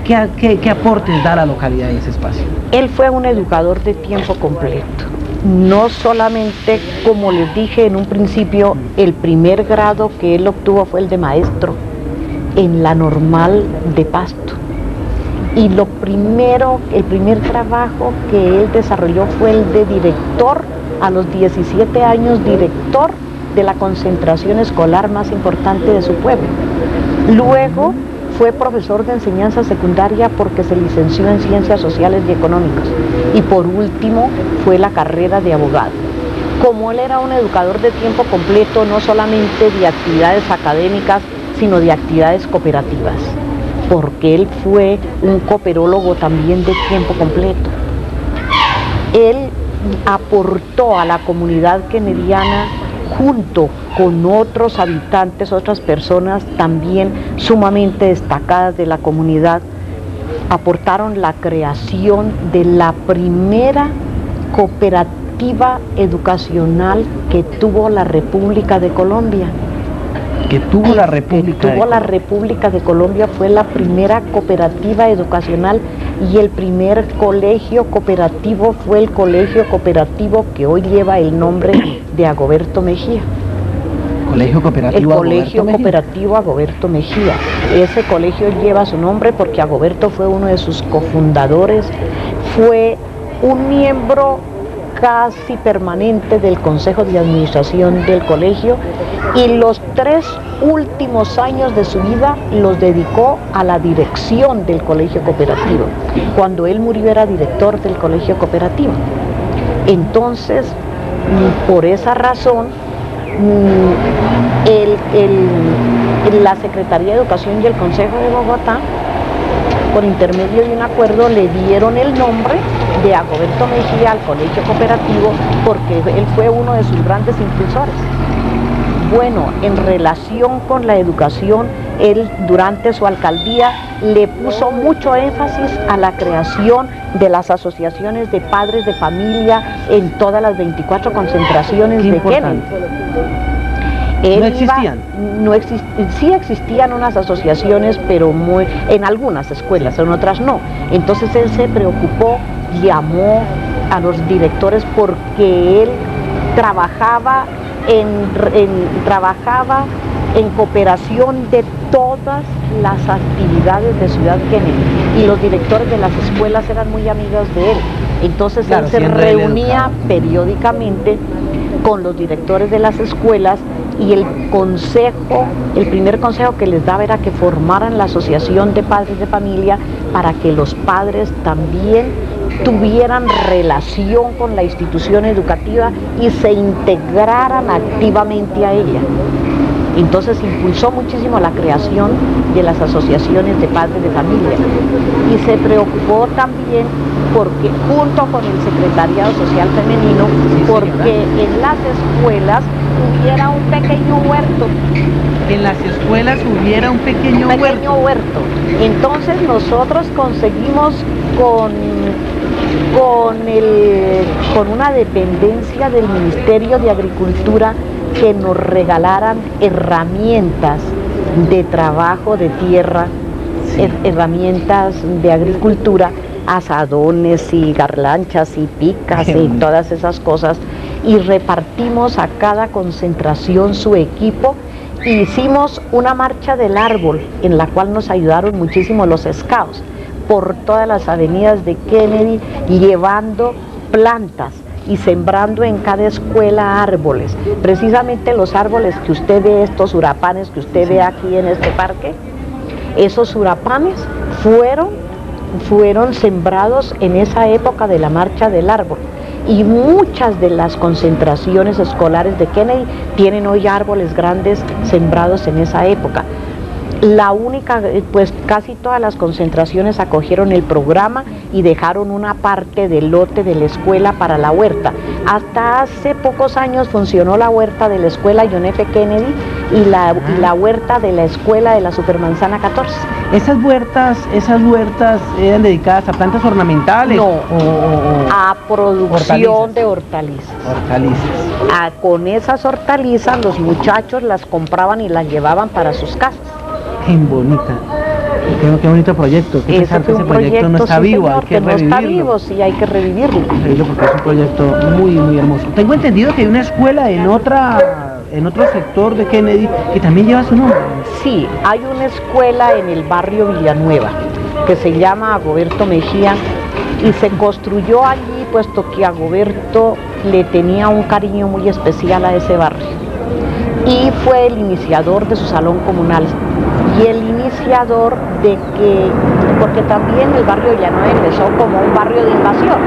¿Qué aportes da a la localidad en ese espacio? Él fue un educador de tiempo completo. No solamente, como les dije en un principio, el primer grado que él obtuvo fue el de maestro en la normal de Pasto. Y el primer trabajo que él desarrolló fue el de director, a los 17 años, director de la concentración escolar más importante de su pueblo. Luego fue profesor de enseñanza secundaria porque se licenció en Ciencias Sociales y Económicas. Y por último fue la carrera de abogado. Como él era un educador de tiempo completo, no solamente de actividades académicas, sino de actividades cooperativas, porque él fue un cooperólogo también de tiempo completo. Él aportó a la comunidad kennediana, junto con otros habitantes, otras personas también sumamente destacadas de la comunidad, aportaron la creación de la primera cooperativa educacional que tuvo la República de Colombia. La República de Colombia fue la primera cooperativa educacional, y el primer colegio cooperativo fue el colegio cooperativo que hoy lleva el nombre de Agoberto Mejía. Colegio Cooperativo Agoberto Mejía. Ese colegio lleva su nombre porque Agoberto fue uno de sus cofundadores, fue un miembro casi permanente del Consejo de Administración del colegio, y los 3 últimos años de su vida los dedicó a la dirección del colegio cooperativo. Cuando él murió era director del colegio cooperativo. Entonces, por esa razón, la Secretaría de Educación y el Consejo de Bogotá, por intermedio de un acuerdo, le dieron el nombre de Agoberto Mejía al colegio cooperativo porque él fue uno de sus grandes impulsores. Bueno, en relación con la educación, él durante su alcaldía le puso mucho énfasis a la creación de las asociaciones de padres de familia en todas las 24 concentraciones de Kennedy. ¿No existían? Sí existían unas asociaciones, pero en algunas escuelas, en otras no. Entonces él se preocupó, llamó a los directores porque él trabajaba en cooperación de todas las actividades de Ciudad Kennedy, y los directores de las escuelas eran muy amigos de él. Entonces claro, él se reunía periódicamente con los directores de las escuelas, y el primer consejo que les daba era que formaran la asociación de padres de familia para que los padres también tuvieran relación con la institución educativa y se integraran activamente a ella. Entonces impulsó muchísimo la creación de las asociaciones de padres de familia y se preocupó también porque junto con el Secretariado Social Femenino, porque en las escuelas hubiera un pequeño huerto. En las escuelas hubiera un pequeño huerto. Entonces nosotros conseguimos con una dependencia del Ministerio de Agricultura que nos regalaran herramientas de trabajo de tierra, herramientas de agricultura, asadones y garlanchas y picas y todas esas cosas, y repartimos a cada concentración su equipo. Hicimos una marcha del árbol en la cual nos ayudaron muchísimo los scouts por todas las avenidas de Kennedy, llevando plantas y sembrando en cada escuela árboles. Precisamente los árboles que usted ve, estos hurapanes que usted ve aquí en este parque, esos hurapanes fueron sembrados en esa época de la marcha del árbol. Y muchas de las concentraciones escolares de Kennedy tienen hoy árboles grandes sembrados en esa época. La única, pues casi todas las concentraciones acogieron el programa y dejaron una parte del lote de la escuela para la huerta. Hasta hace pocos años funcionó la huerta de la escuela John F. Kennedy y la huerta de la escuela de la Supermanzana 14. ¿Esas huertas eran dedicadas a plantas ornamentales? No, a producción de hortalizas. Con esas hortalizas los muchachos las compraban y las llevaban para sus casas. Qué bonita, qué bonito proyecto. Qué pesar que ese proyecto no está vivo, señor, hay que revivirlo. No está vivo, sí, hay que revivirlo. Porque es un proyecto muy, muy hermoso. Tengo entendido que hay una escuela en otro sector de Kennedy que también lleva su nombre. Sí, hay una escuela en el barrio Villanueva que se llama Agoberto Mejía y se construyó allí puesto que Agoberto le tenía un cariño muy especial a ese barrio y fue el iniciador de su salón comunal y el iniciador de que, porque también el barrio Villanueva empezó como un barrio de invasión,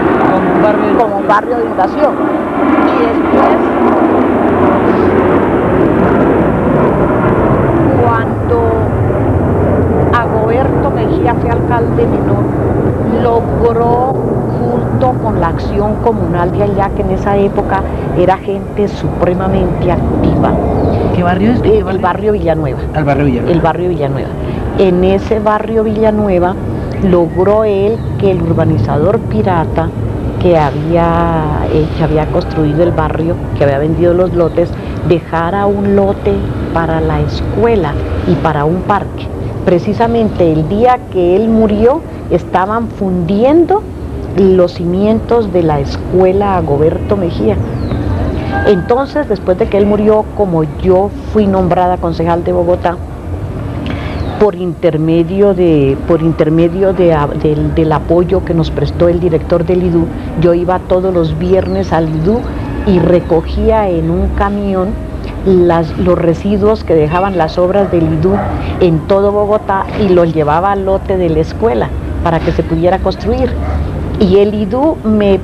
como un barrio de invasión, y después cuando Agoberto Mejía fue alcalde menor, logró junto con la acción comunal de allá, que en esa época era gente supremamente activa. ¿Qué barrio es? El barrio Villanueva. El barrio Villanueva. El barrio Villanueva. En ese barrio Villanueva logró él que el urbanizador pirata que había construido el barrio, que había vendido los lotes, dejara un lote para la escuela y para un parque. Precisamente el día que él murió estaban fundiendo los cimientos de la escuela Agoberto Mejía. Entonces, después de que él murió, como yo fui nombrada concejal de Bogotá, por intermedio del apoyo que nos prestó el director del IDU, yo iba todos los viernes al IDU y recogía en un camión los residuos que dejaban las obras del IDU en todo Bogotá y los llevaba al lote de la escuela para que se pudiera construir. Y el IDU me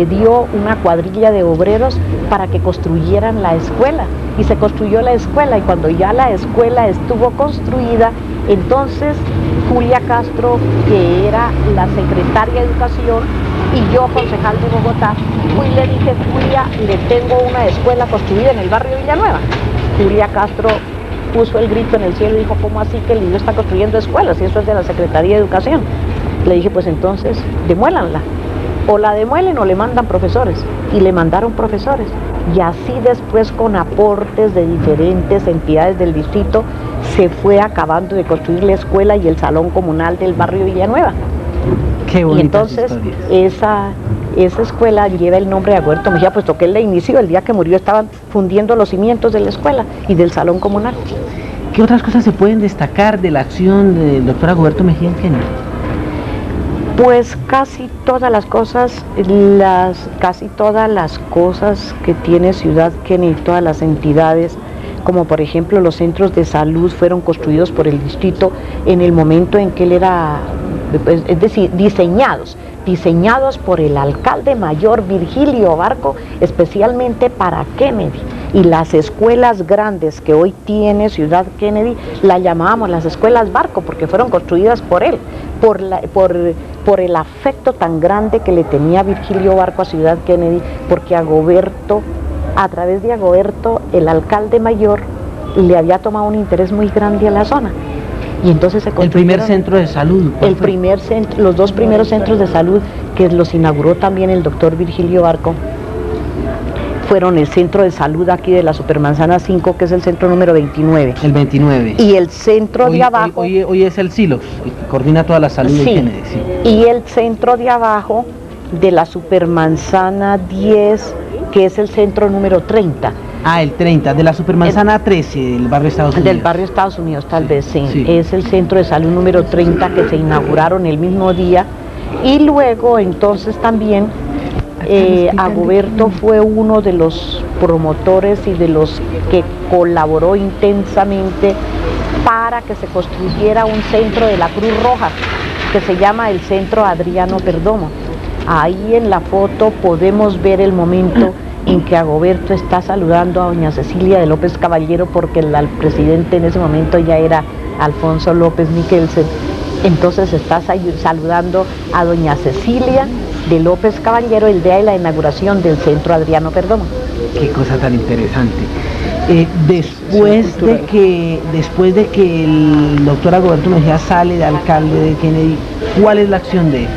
dio una cuadrilla de obreros para que construyeran la escuela. Y se construyó la escuela, y cuando ya la escuela estuvo construida, entonces Julia Castro, que era la secretaria de Educación, y yo, concejal de Bogotá, fui y le dije: Julia, le tengo una escuela construida en el barrio Villanueva. Julia Castro puso el grito en el cielo y dijo: ¿cómo así que el IDU está construyendo escuelas? Y eso es de la Secretaría de Educación. Le dije: pues entonces, demuélanla. O la demuelen o le mandan profesores. Y le mandaron profesores. Y así después, con aportes de diferentes entidades del distrito, se fue acabando de construir la escuela y el salón comunal del barrio Villanueva. Qué bonitas y entonces historias. Esa escuela lleva el nombre de Agoberto Mejía, puesto que él la inició. El día que murió estaban fundiendo los cimientos de la escuela y del salón comunal. ¿Qué otras cosas se pueden destacar de la acción del doctor Agoberto Mejía en Kennedy? Pues casi todas las cosas que tiene Ciudad Kennedy, todas las entidades, como por ejemplo los centros de salud, fueron construidos por el distrito en el momento en que él era, es decir, diseñados por el alcalde mayor Virgilio Barco, especialmente para Kennedy. Y las escuelas grandes que hoy tiene Ciudad Kennedy, las llamábamos las escuelas Barco, porque fueron construidas por él, por el afecto tan grande que le tenía Virgilio Barco a Ciudad Kennedy, porque a través de Agoberto, el alcalde mayor le había tomado un interés muy grande a la zona. Y entonces se el primer centro de salud. Los dos primeros centros de salud que los inauguró también el doctor Virgilio Barco fueron el centro de salud aquí de la Supermanzana 5, que es el centro número 29. El 29. Y el centro de abajo... Hoy es el SILOX, que coordina toda la salud de Kennedy. Sí. Y el centro de abajo de la Supermanzana 10, que es el centro número 30. Ah, el 30, de la Supermanzana 13, del barrio Estados Unidos. Del barrio Estados Unidos, tal vez, sí. Sí. Es el centro de salud número 30 que se inauguraron el mismo día. Y luego, entonces, también Agoberto fue uno de los promotores y de los que colaboró intensamente para que se construyera un centro de la Cruz Roja, que se llama el Centro Adriano Perdomo. Ahí en la foto podemos ver el momento en que Agoberto está saludando a doña Cecilia de López Caballero, porque el presidente en ese momento ya era Alfonso López Michelsen. Entonces está saludando a doña Cecilia de López Caballero el día de la inauguración del Centro Adriano Perdomo. Qué cosa tan interesante. Después de que el doctor Agoberto Mejía sale de alcalde de Kennedy, ¿cuál es la acción de él?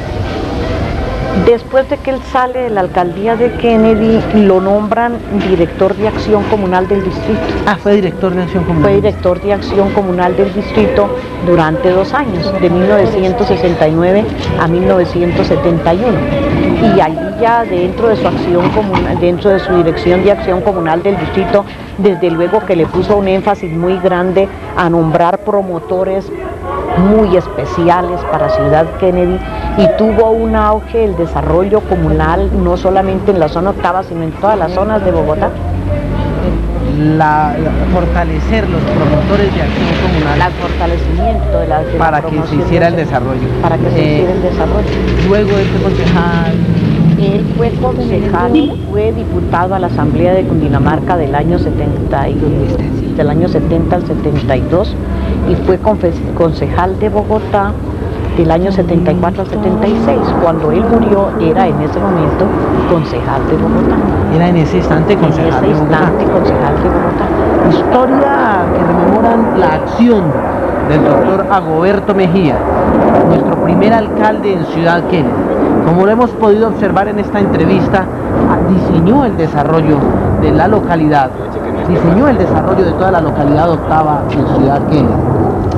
Después de que él sale de la alcaldía de Kennedy, lo nombran director de acción comunal del distrito. Ah, fue director de acción comunal. Fue director de acción comunal del distrito durante 2 años, de 1969 a 1971. Y allí ya dentro de su acción comunal, dentro de su dirección de acción comunal del distrito, desde luego que le puso un énfasis muy grande a nombrar promotores muy especiales para Ciudad Kennedy, y tuvo un auge el desarrollo comunal no solamente en la zona octava, sino en todas las zonas de Bogotá. Fortalecer los promotores de acción comunal. El fortalecimiento de la para que se hiciera el desarrollo. Para que se hiciera el desarrollo. Luego él fue concejal. Él fue concejal, fue diputado a la Asamblea de Cundinamarca del año 70 al 72, y fue concejal de Bogotá del año 74 al 76. Cuando él murió era en ese momento concejal de Bogotá. Era en ese instante concejal de Bogotá. Historia que rememoran la acción del doctor Agoberto Mejía, nuestro primer alcalde en Ciudad Kennedy. Como lo hemos podido observar en esta entrevista, diseñó el desarrollo de la localidad, diseñó el desarrollo de toda la localidad octava en Ciudad Kennedy.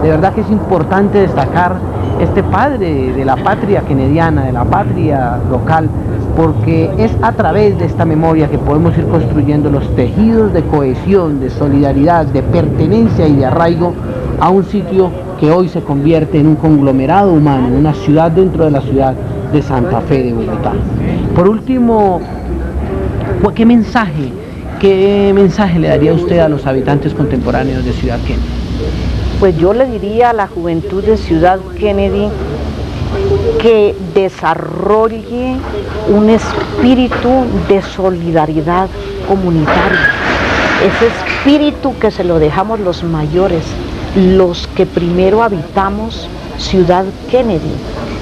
De verdad que es importante destacar este padre de la patria kennediana, de la patria local, porque es a través de esta memoria que podemos ir construyendo los tejidos de cohesión, de solidaridad, de pertenencia y de arraigo a un sitio que hoy se convierte en un conglomerado humano, en una ciudad dentro de la ciudad de Santa Fe de Bogotá. Por último, ¿qué mensaje le daría usted a los habitantes contemporáneos de Ciudad Kennedy? Pues yo le diría a la juventud de Ciudad Kennedy que desarrolle un espíritu de solidaridad comunitaria. Ese espíritu que se lo dejamos los mayores, los que primero habitamos Ciudad Kennedy.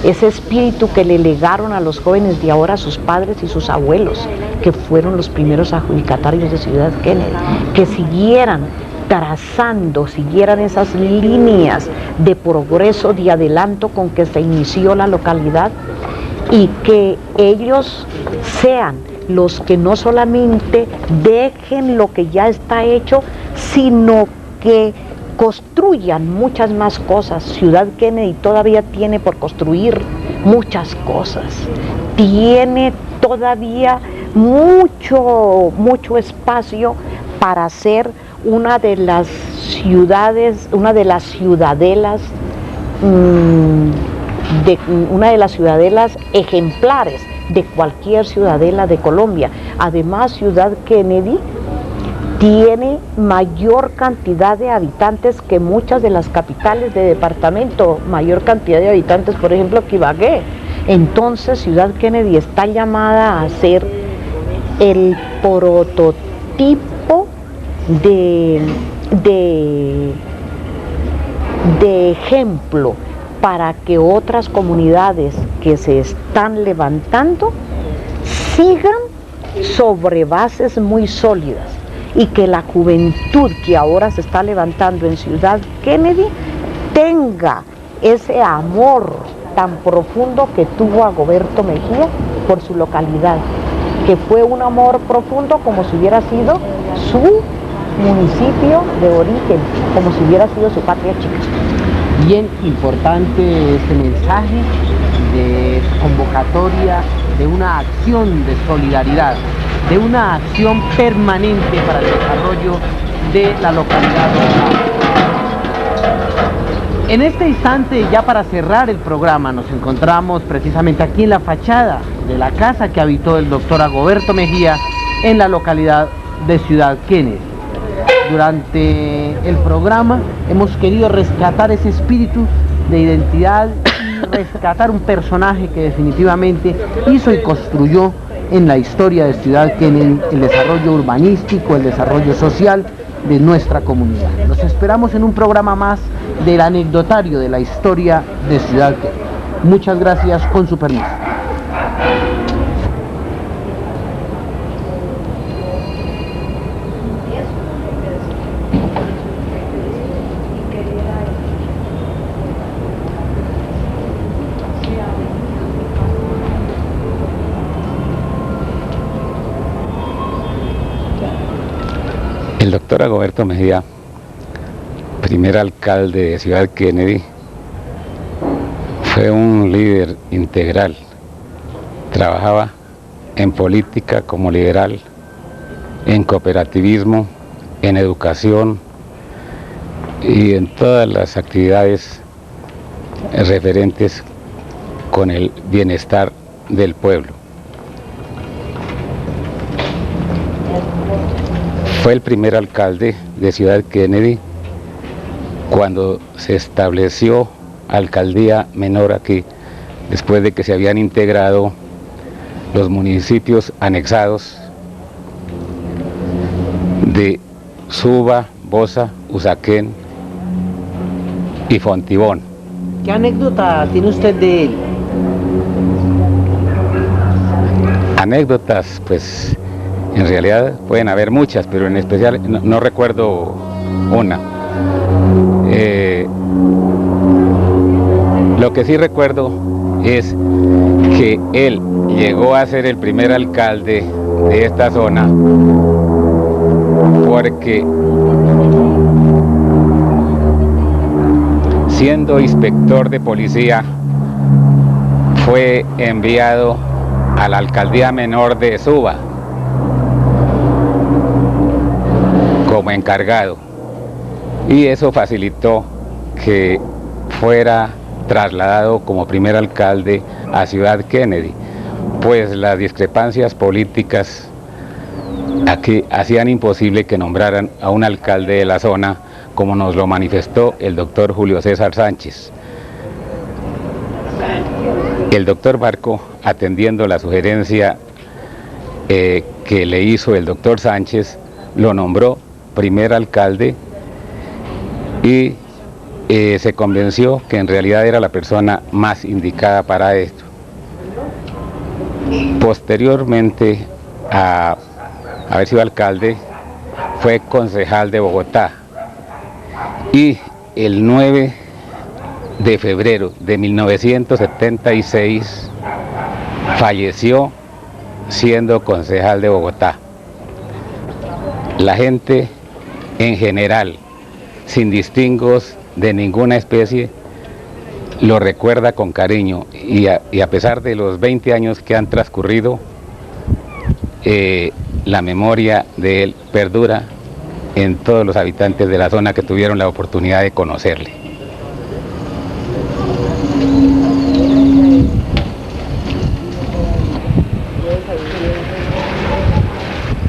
Ese espíritu que le legaron a los jóvenes de ahora sus padres y sus abuelos, que fueron los primeros adjudicatarios de Ciudad Kennedy, que siguieran esas líneas de progreso, de adelanto con que se inició la localidad, y que ellos sean los que no solamente dejen lo que ya está hecho, sino que construyan muchas más cosas. Ciudad Kennedy todavía tiene por construir muchas cosas, tiene todavía mucho espacio para ser una de las ciudadelas ejemplares de cualquier ciudadela de Colombia. Además, Ciudad Kennedy tiene mayor cantidad de habitantes que muchas de las capitales de departamento, mayor cantidad de habitantes, por ejemplo, que Ibagué. Entonces, Ciudad Kennedy está llamada a ser el prototipo de ejemplo para que otras comunidades que se están levantando sigan sobre bases muy sólidas y que la juventud que ahora se está levantando en Ciudad Kennedy tenga ese amor tan profundo que tuvo Agoberto Mejía por su localidad, que fue un amor profundo como si hubiera sido su municipio de origen, como si hubiera sido su patria chica. Bien importante este mensaje de convocatoria de una acción de solidaridad, de una acción permanente para el desarrollo de la localidad. En este instante, ya para cerrar el programa, nos encontramos precisamente aquí en la fachada de la casa que habitó el doctor Agoberto Mejía en la localidad de Ciudad Kennedy. Durante el programa hemos querido rescatar ese espíritu de identidad y rescatar un personaje que definitivamente hizo y construyó en la historia de Ciudad Kennedy el desarrollo urbanístico, el desarrollo social de nuestra comunidad. Los esperamos en un programa más del anecdotario de la historia de Ciudad Kennedy. Muchas gracias, con su permiso. El doctor Agoberto Mejía, primer alcalde de Ciudad Kennedy, fue un líder integral. Trabajaba en política como liberal, en cooperativismo, en educación y en todas las actividades referentes con el bienestar del pueblo. Fue el primer alcalde de Ciudad Kennedy cuando se estableció alcaldía menor aquí, después de que se habían integrado los municipios anexados de Suba, Bosa, Usaquén y Fontibón. ¿Qué anécdota tiene usted de él? Anécdotas, pues en realidad pueden haber muchas, pero en especial no recuerdo una. Lo que sí recuerdo es que él llegó a ser el primer alcalde de esta zona porque, siendo inspector de policía, fue enviado a la alcaldía menor de Suba como encargado, y eso facilitó que fuera trasladado como primer alcalde a Ciudad Kennedy, pues las discrepancias políticas aquí hacían imposible que nombraran a un alcalde de la zona, como nos lo manifestó el doctor Julio César Sánchez. El doctor Barco, atendiendo la sugerencia que le hizo el doctor Sánchez, lo nombró primer alcalde y se convenció que en realidad era la persona más indicada para esto. Posteriormente a haber sido alcalde, fue concejal de Bogotá, y el 9 de febrero de 1976 falleció siendo concejal de Bogotá. La gente en general, sin distingos de ninguna especie, lo recuerda con cariño, y a pesar de los 20 años que han transcurrido, la memoria de él perdura en todos los habitantes de la zona que tuvieron la oportunidad de conocerle.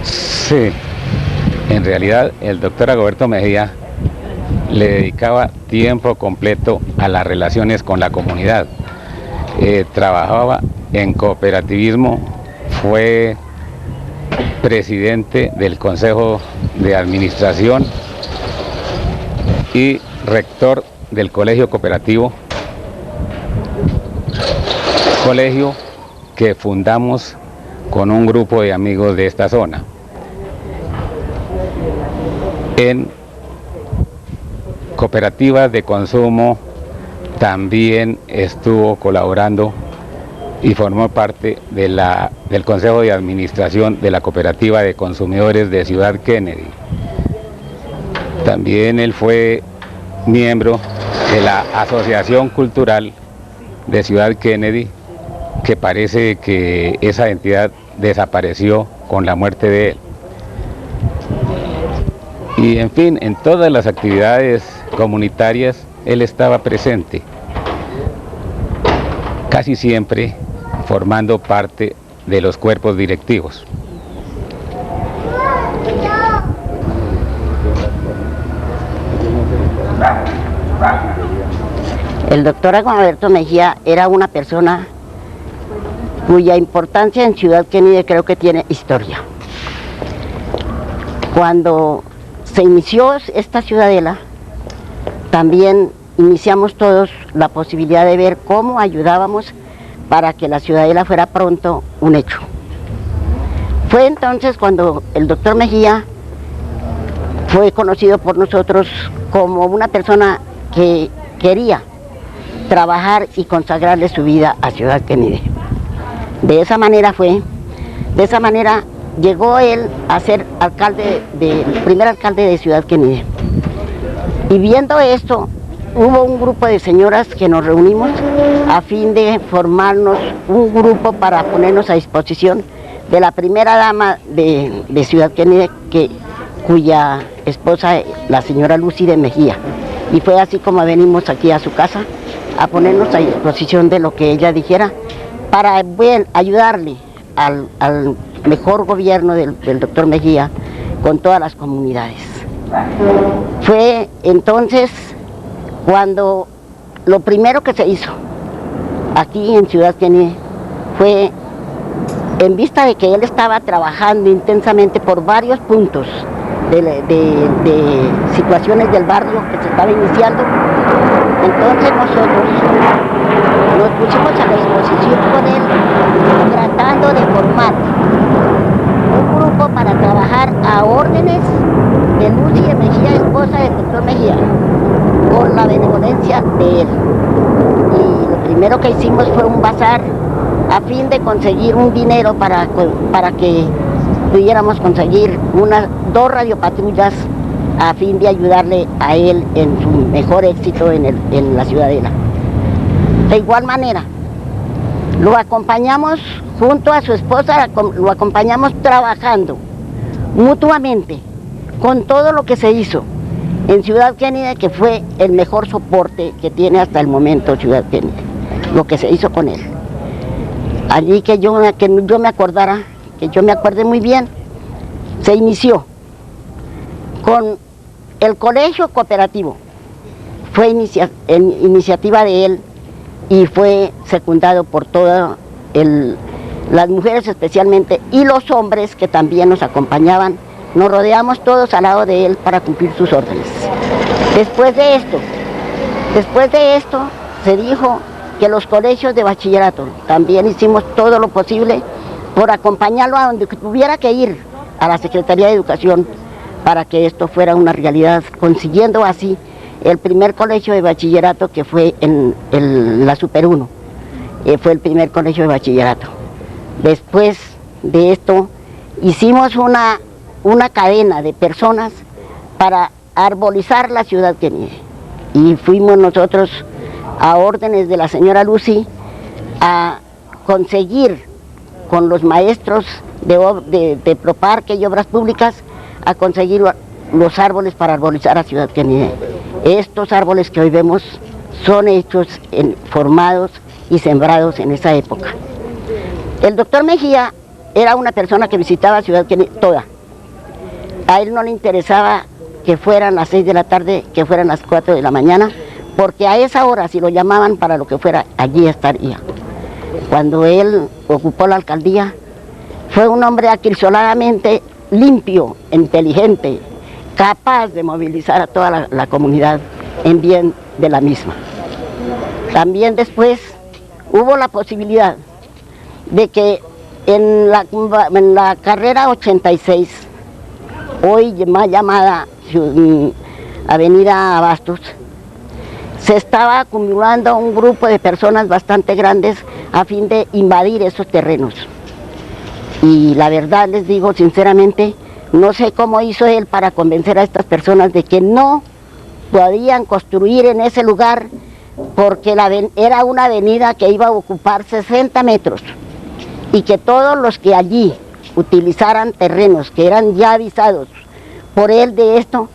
Sí, en realidad el doctor Agoberto Mejía le dedicaba tiempo completo a las relaciones con la comunidad. Trabajaba en cooperativismo, fue presidente del Consejo de Administración y rector del Colegio Cooperativo, colegio que fundamos con un grupo de amigos de esta zona. En cooperativas de consumo también estuvo colaborando y formó parte del Consejo de Administración de la Cooperativa de Consumidores de Ciudad Kennedy. También él fue miembro de la Asociación Cultural de Ciudad Kennedy, que parece que esa entidad desapareció con la muerte de él. Y en fin, en todas las actividades comunitarias él estaba presente, casi siempre formando parte de los cuerpos directivos. El doctor Aguaberto Mejía era una persona cuya importancia en Ciudad Kennedy creo que tiene historia. Cuando se inició esta ciudadela, también iniciamos todos la posibilidad de ver cómo ayudábamos para que la ciudadela fuera pronto un hecho. Fue entonces cuando el doctor Mejía fue conocido por nosotros como una persona que quería trabajar y consagrarle su vida a Ciudad Kennedy. De esa manera llegó él a ser primer alcalde de Ciudad Kennedy. Y viendo esto, hubo un grupo de señoras que nos reunimos a fin de formarnos un grupo para ponernos a disposición de la primera dama de Ciudad Kennedy, cuya esposa, la señora Lucy de Mejía. Y fue así como venimos aquí a su casa a ponernos a disposición de lo que ella dijera para ayudarle al mejor gobierno del doctor Mejía con todas las comunidades. Fue entonces cuando lo primero que se hizo aquí en Ciudad Kennedy fue, en vista de que él estaba trabajando intensamente por varios puntos de situaciones del barrio que se estaba iniciando, entonces nosotros nos pusimos a la disposición con él, tratando de formar un grupo para trabajar a órdenes de Lucy de Mejía, esposa del doctor Mejía, con la benevolencia de él. Y lo primero que hicimos fue un bazar a fin de conseguir un dinero para que pudiéramos conseguir dos radiopatrullas a fin de ayudarle a él en su mejor éxito en la ciudadela. De igual manera, lo acompañamos junto a su esposa, lo acompañamos trabajando mutuamente con todo lo que se hizo en Ciudad Kennedy, que fue el mejor soporte que tiene hasta el momento Ciudad Kennedy, lo que se hizo con él. Allí que yo me acuerde muy bien, se inició con el colegio cooperativo. Fue iniciativa de él y fue secundado por todas las mujeres especialmente y los hombres que también nos acompañaban. Nos rodeamos todos al lado de él para cumplir sus órdenes. Después de esto se dijo que los colegios de bachillerato, también hicimos todo lo posible por acompañarlo a donde tuviera que ir, a la Secretaría de Educación, para que esto fuera una realidad, consiguiendo así el primer colegio de bachillerato que fue en la Super 1, fue el primer colegio de bachillerato. Después de esto hicimos una cadena de personas para arbolizar la Ciudad Kennedy, y fuimos nosotros a órdenes de la señora Lucy a conseguir con los maestros de Proparque y Obras Públicas a conseguir los árboles para arbolizar a Ciudad Kennedy. Estos árboles que hoy vemos son hechos, formados y sembrados en esa época. El doctor Mejía era una persona que visitaba Ciudad Kennedy toda. A él no le interesaba que fueran las 6 de la tarde, que fueran las 4 de la mañana, porque a esa hora, si lo llamaban para lo que fuera, allí estaría. Cuando él ocupó la alcaldía, fue un hombre acrisoladamente limpio, inteligente, capaz de movilizar a toda la comunidad en bien de la misma. También después hubo la posibilidad de que en la carrera 86, hoy más llamada Avenida Abastos, se estaba acumulando un grupo de personas bastante grandes a fin de invadir esos terrenos. Y la verdad les digo sinceramente, no sé cómo hizo él para convencer a estas personas de que no podían construir en ese lugar, porque era una avenida que iba a ocupar 60 metros y que todos los que allí utilizaran terrenos que eran ya avisados por él de esto,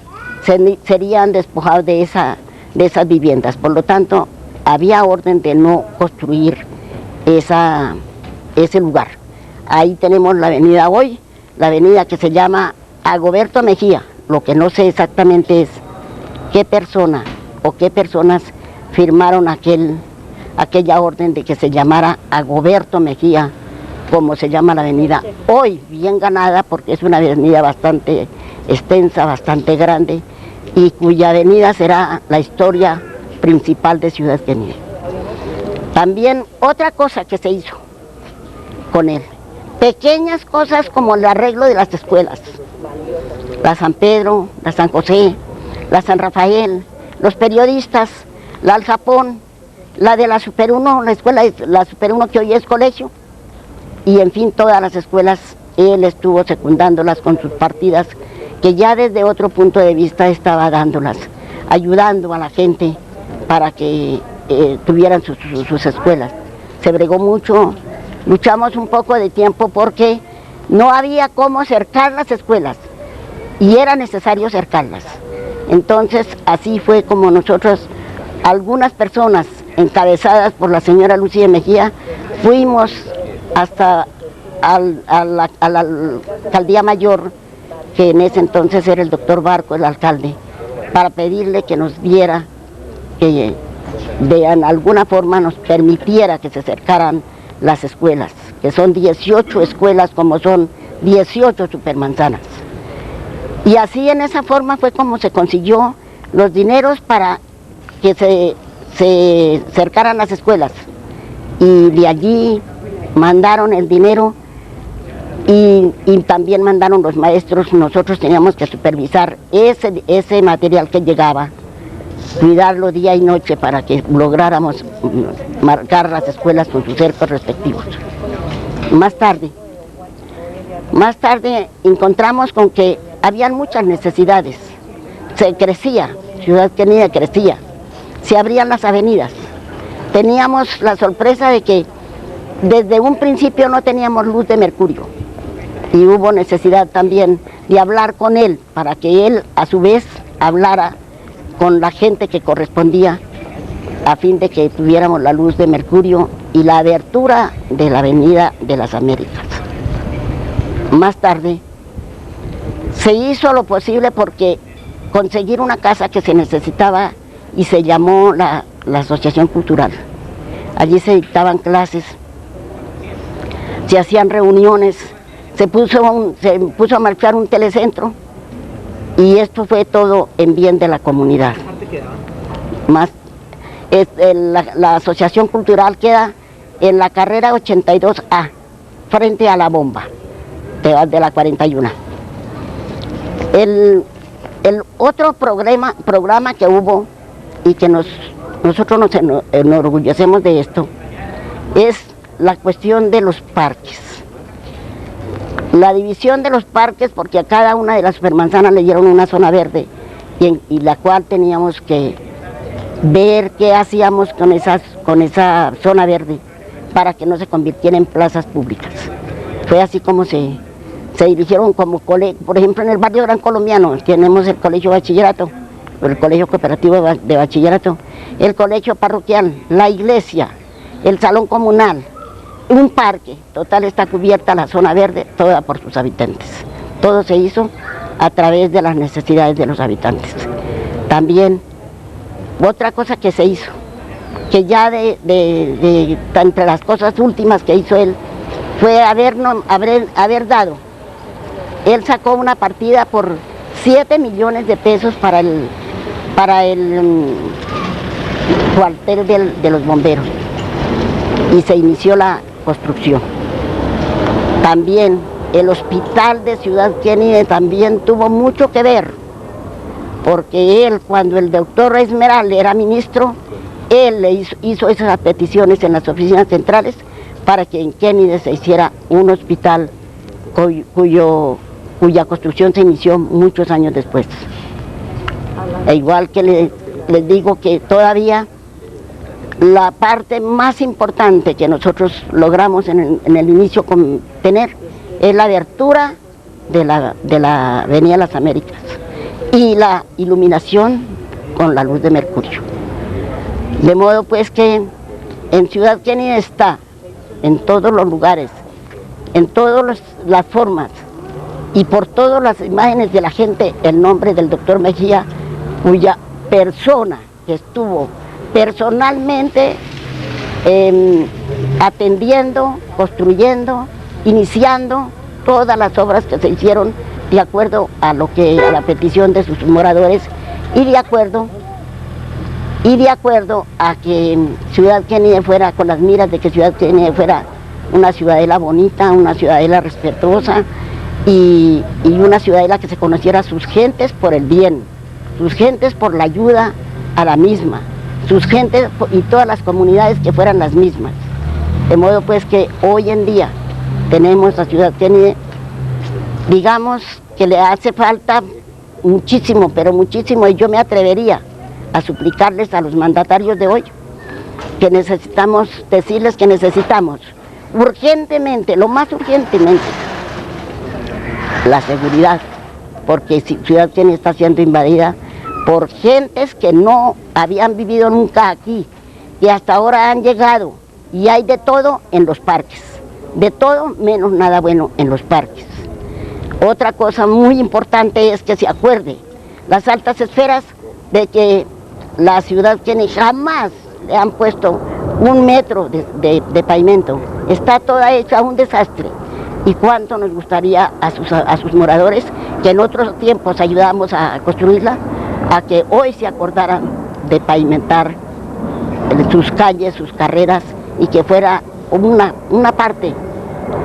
serían despojados de esas viviendas. Por lo tanto, había orden de no construir ese lugar. Ahí tenemos la avenida hoy, la avenida que se llama Agoberto Mejía. Lo que no sé exactamente es qué persona o qué personas firmaron aquella orden de que se llamara Agoberto Mejía, como se llama la avenida hoy, bien ganada, porque es una avenida bastante extensa, bastante grande, y cuya avenida será la historia principal de Ciudad Kennedy. También otra cosa que se hizo con él, pequeñas cosas como el arreglo de las escuelas, la San Pedro, la San José, la San Rafael, los periodistas, la Al Japón, la de la Super 1, la escuela de la Super 1 que hoy es colegio, y en fin todas las escuelas él estuvo secundándolas con sus partidas, que ya desde otro punto de vista estaba dándolas, ayudando a la gente para que tuvieran sus escuelas. Se bregó mucho, luchamos un poco de tiempo porque no había cómo cercar las escuelas y era necesario cercarlas. Entonces así fue como nosotros, algunas personas encabezadas por la señora Lucía Mejía, fuimos hasta a la alcaldía mayor, que en ese entonces era el doctor Barco, el alcalde, para pedirle que nos diera, que de alguna forma nos permitiera que se cercaran las escuelas, que son 18 escuelas, como son 18 supermanzanas. Y así en esa forma fue como se consiguió los dineros para que se cercaran las escuelas. Y de allí mandaron el dinero y también mandaron los maestros. Nosotros teníamos que supervisar ese material que llegaba, cuidarlo día y noche para que lográramos marcar las escuelas con sus cercos respectivos. Más tarde encontramos con que habían muchas necesidades, se crecía, Ciudad Kennedy crecía, se abrían las avenidas. Teníamos la sorpresa de que desde un principio no teníamos luz de mercurio y hubo necesidad también de hablar con él para que él a su vez hablara con la gente que correspondía a fin de que tuviéramos la luz de mercurio y la abertura de la Avenida de las Américas. Más tarde se hizo lo posible porque conseguir una casa que se necesitaba y se llamó la Asociación Cultural. Allí se dictaban clases, se hacían reuniones, se puso a marchar un telecentro y esto fue todo en bien de la comunidad. La Asociación Cultural queda en la carrera 82A, frente a la bomba de la 41. El otro programa que hubo y que nosotros nos enorgullecemos de esto es la cuestión de los parques. La división de los parques, porque a cada una de las supermanzanas le dieron una zona verde y la cual teníamos que ver qué hacíamos con esa zona verde para que no se convirtiera en plazas públicas. Fue así como se dirigieron como colegio. Por ejemplo, en el barrio Gran Colombiano tenemos el colegio bachillerato, el colegio cooperativo de bachillerato, el colegio parroquial, la iglesia, el salón comunal, un parque. Total, está cubierta la zona verde, toda por sus habitantes. Todo se hizo a través de las necesidades de los habitantes. También, otra cosa que se hizo, que ya entre las cosas últimas que hizo él, fue haber dado Él sacó una partida por 7 millones de pesos para el cuartel de los bomberos y se inició la construcción. También el hospital de Ciudad Kennedy también tuvo mucho que ver, porque él, cuando el doctor Esmeral era ministro, él le hizo esas peticiones en las oficinas centrales para que en Kennedy se hiciera un hospital cuya construcción se inició muchos años después. E igual que les digo que todavía la parte más importante que nosotros logramos en el inicio tener es la abertura de la Avenida Las Américas y la iluminación con la luz de mercurio. De modo pues que en Ciudad Kennedy está en todos los lugares, en todas las formas y por todas las imágenes de la gente el nombre del doctor Mejía, cuya persona que estuvo personalmente atendiendo, construyendo, iniciando todas las obras que se hicieron de acuerdo a la petición de sus moradores y de acuerdo a que Ciudad Kennedy fuera, con las miras de que Ciudad Kennedy fuera una ciudadela bonita, una ciudadela respetuosa y una ciudadela que se conociera a sus gentes por el bien, sus gentes por la ayuda a la misma, sus gentes y todas las comunidades que fueran las mismas. De modo pues que hoy en día tenemos a Ciudad Kennedy, digamos que le hace falta muchísimo, pero muchísimo, y yo me atrevería a suplicarles a los mandatarios de hoy que necesitamos decirles que necesitamos urgentemente, lo más urgentemente, la seguridad, porque Ciudad Kennedy está siendo invadida por gentes que no habían vivido nunca aquí, y hasta ahora han llegado, y hay de todo en los parques, de todo menos nada bueno en los parques. Otra cosa muy importante es que se acuerde las altas esferas de que la Ciudad Kennedy jamás le han puesto 1 metro de pavimento, está toda hecha un desastre. Y cuánto nos gustaría a sus moradores, que en otros tiempos ayudamos a construirla, a que hoy se acordaran de pavimentar sus calles, sus carreras, y que fuera una parte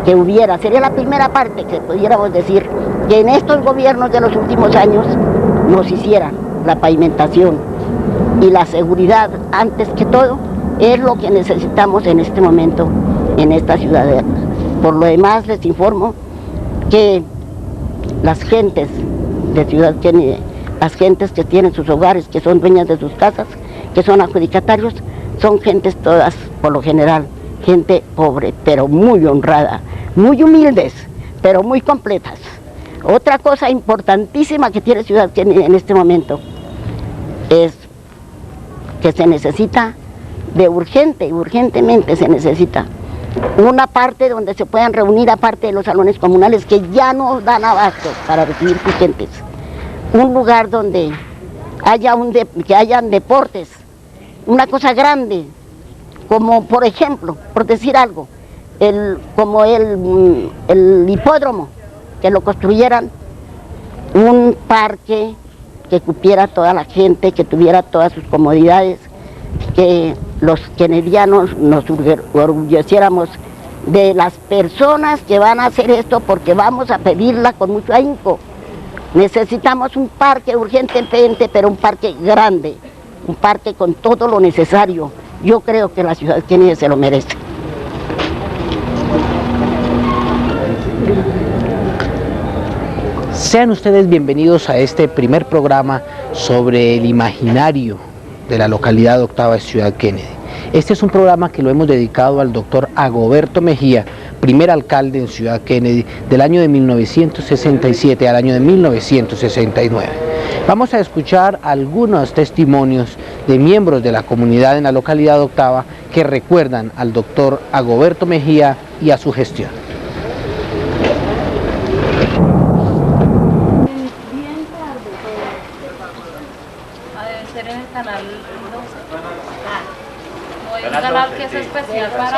que hubiera, sería la primera parte que pudiéramos decir que en estos gobiernos de los últimos años nos hicieran la pavimentación y la seguridad antes que todo, es lo que necesitamos en este momento en esta ciudad. Por lo demás les informo que las gentes de Ciudad Kennedy, las gentes que tienen sus hogares, que son dueñas de sus casas, que son adjudicatarios, son gentes todas, por lo general, gente pobre, pero muy honrada, muy humildes, pero muy completas. Otra cosa importantísima que tiene Ciudad Kennedy en este momento es que se necesita urgentemente se necesita una parte donde se puedan reunir, aparte de los salones comunales que ya no dan abasto para recibir sus gentes, un lugar donde haya que hayan deportes, una cosa grande, como por ejemplo, por decir algo, como el hipódromo, que lo construyeran, un parque que cupiera toda la gente, que tuviera todas sus comodidades, que los kennedianos nos orgulleciéramos de las personas que van a hacer esto, porque vamos a pedirla con mucho ahínco. Necesitamos un parque urgentemente, pero un parque grande, un parque con todo lo necesario. Yo creo que la Ciudad Kennedy se lo merece. Sean ustedes bienvenidos a este primer programa sobre el imaginario de la localidad octava de Ciudad Kennedy. Este es un programa que lo hemos dedicado al doctor Agoberto Mejía, primer alcalde en Ciudad Kennedy del año de 1967 al año de 1969. Vamos a escuchar algunos testimonios de miembros de la comunidad en la localidad octava que recuerdan al doctor Agoberto Mejía y a su gestión. En el canal 12. No hay un canal que es especial para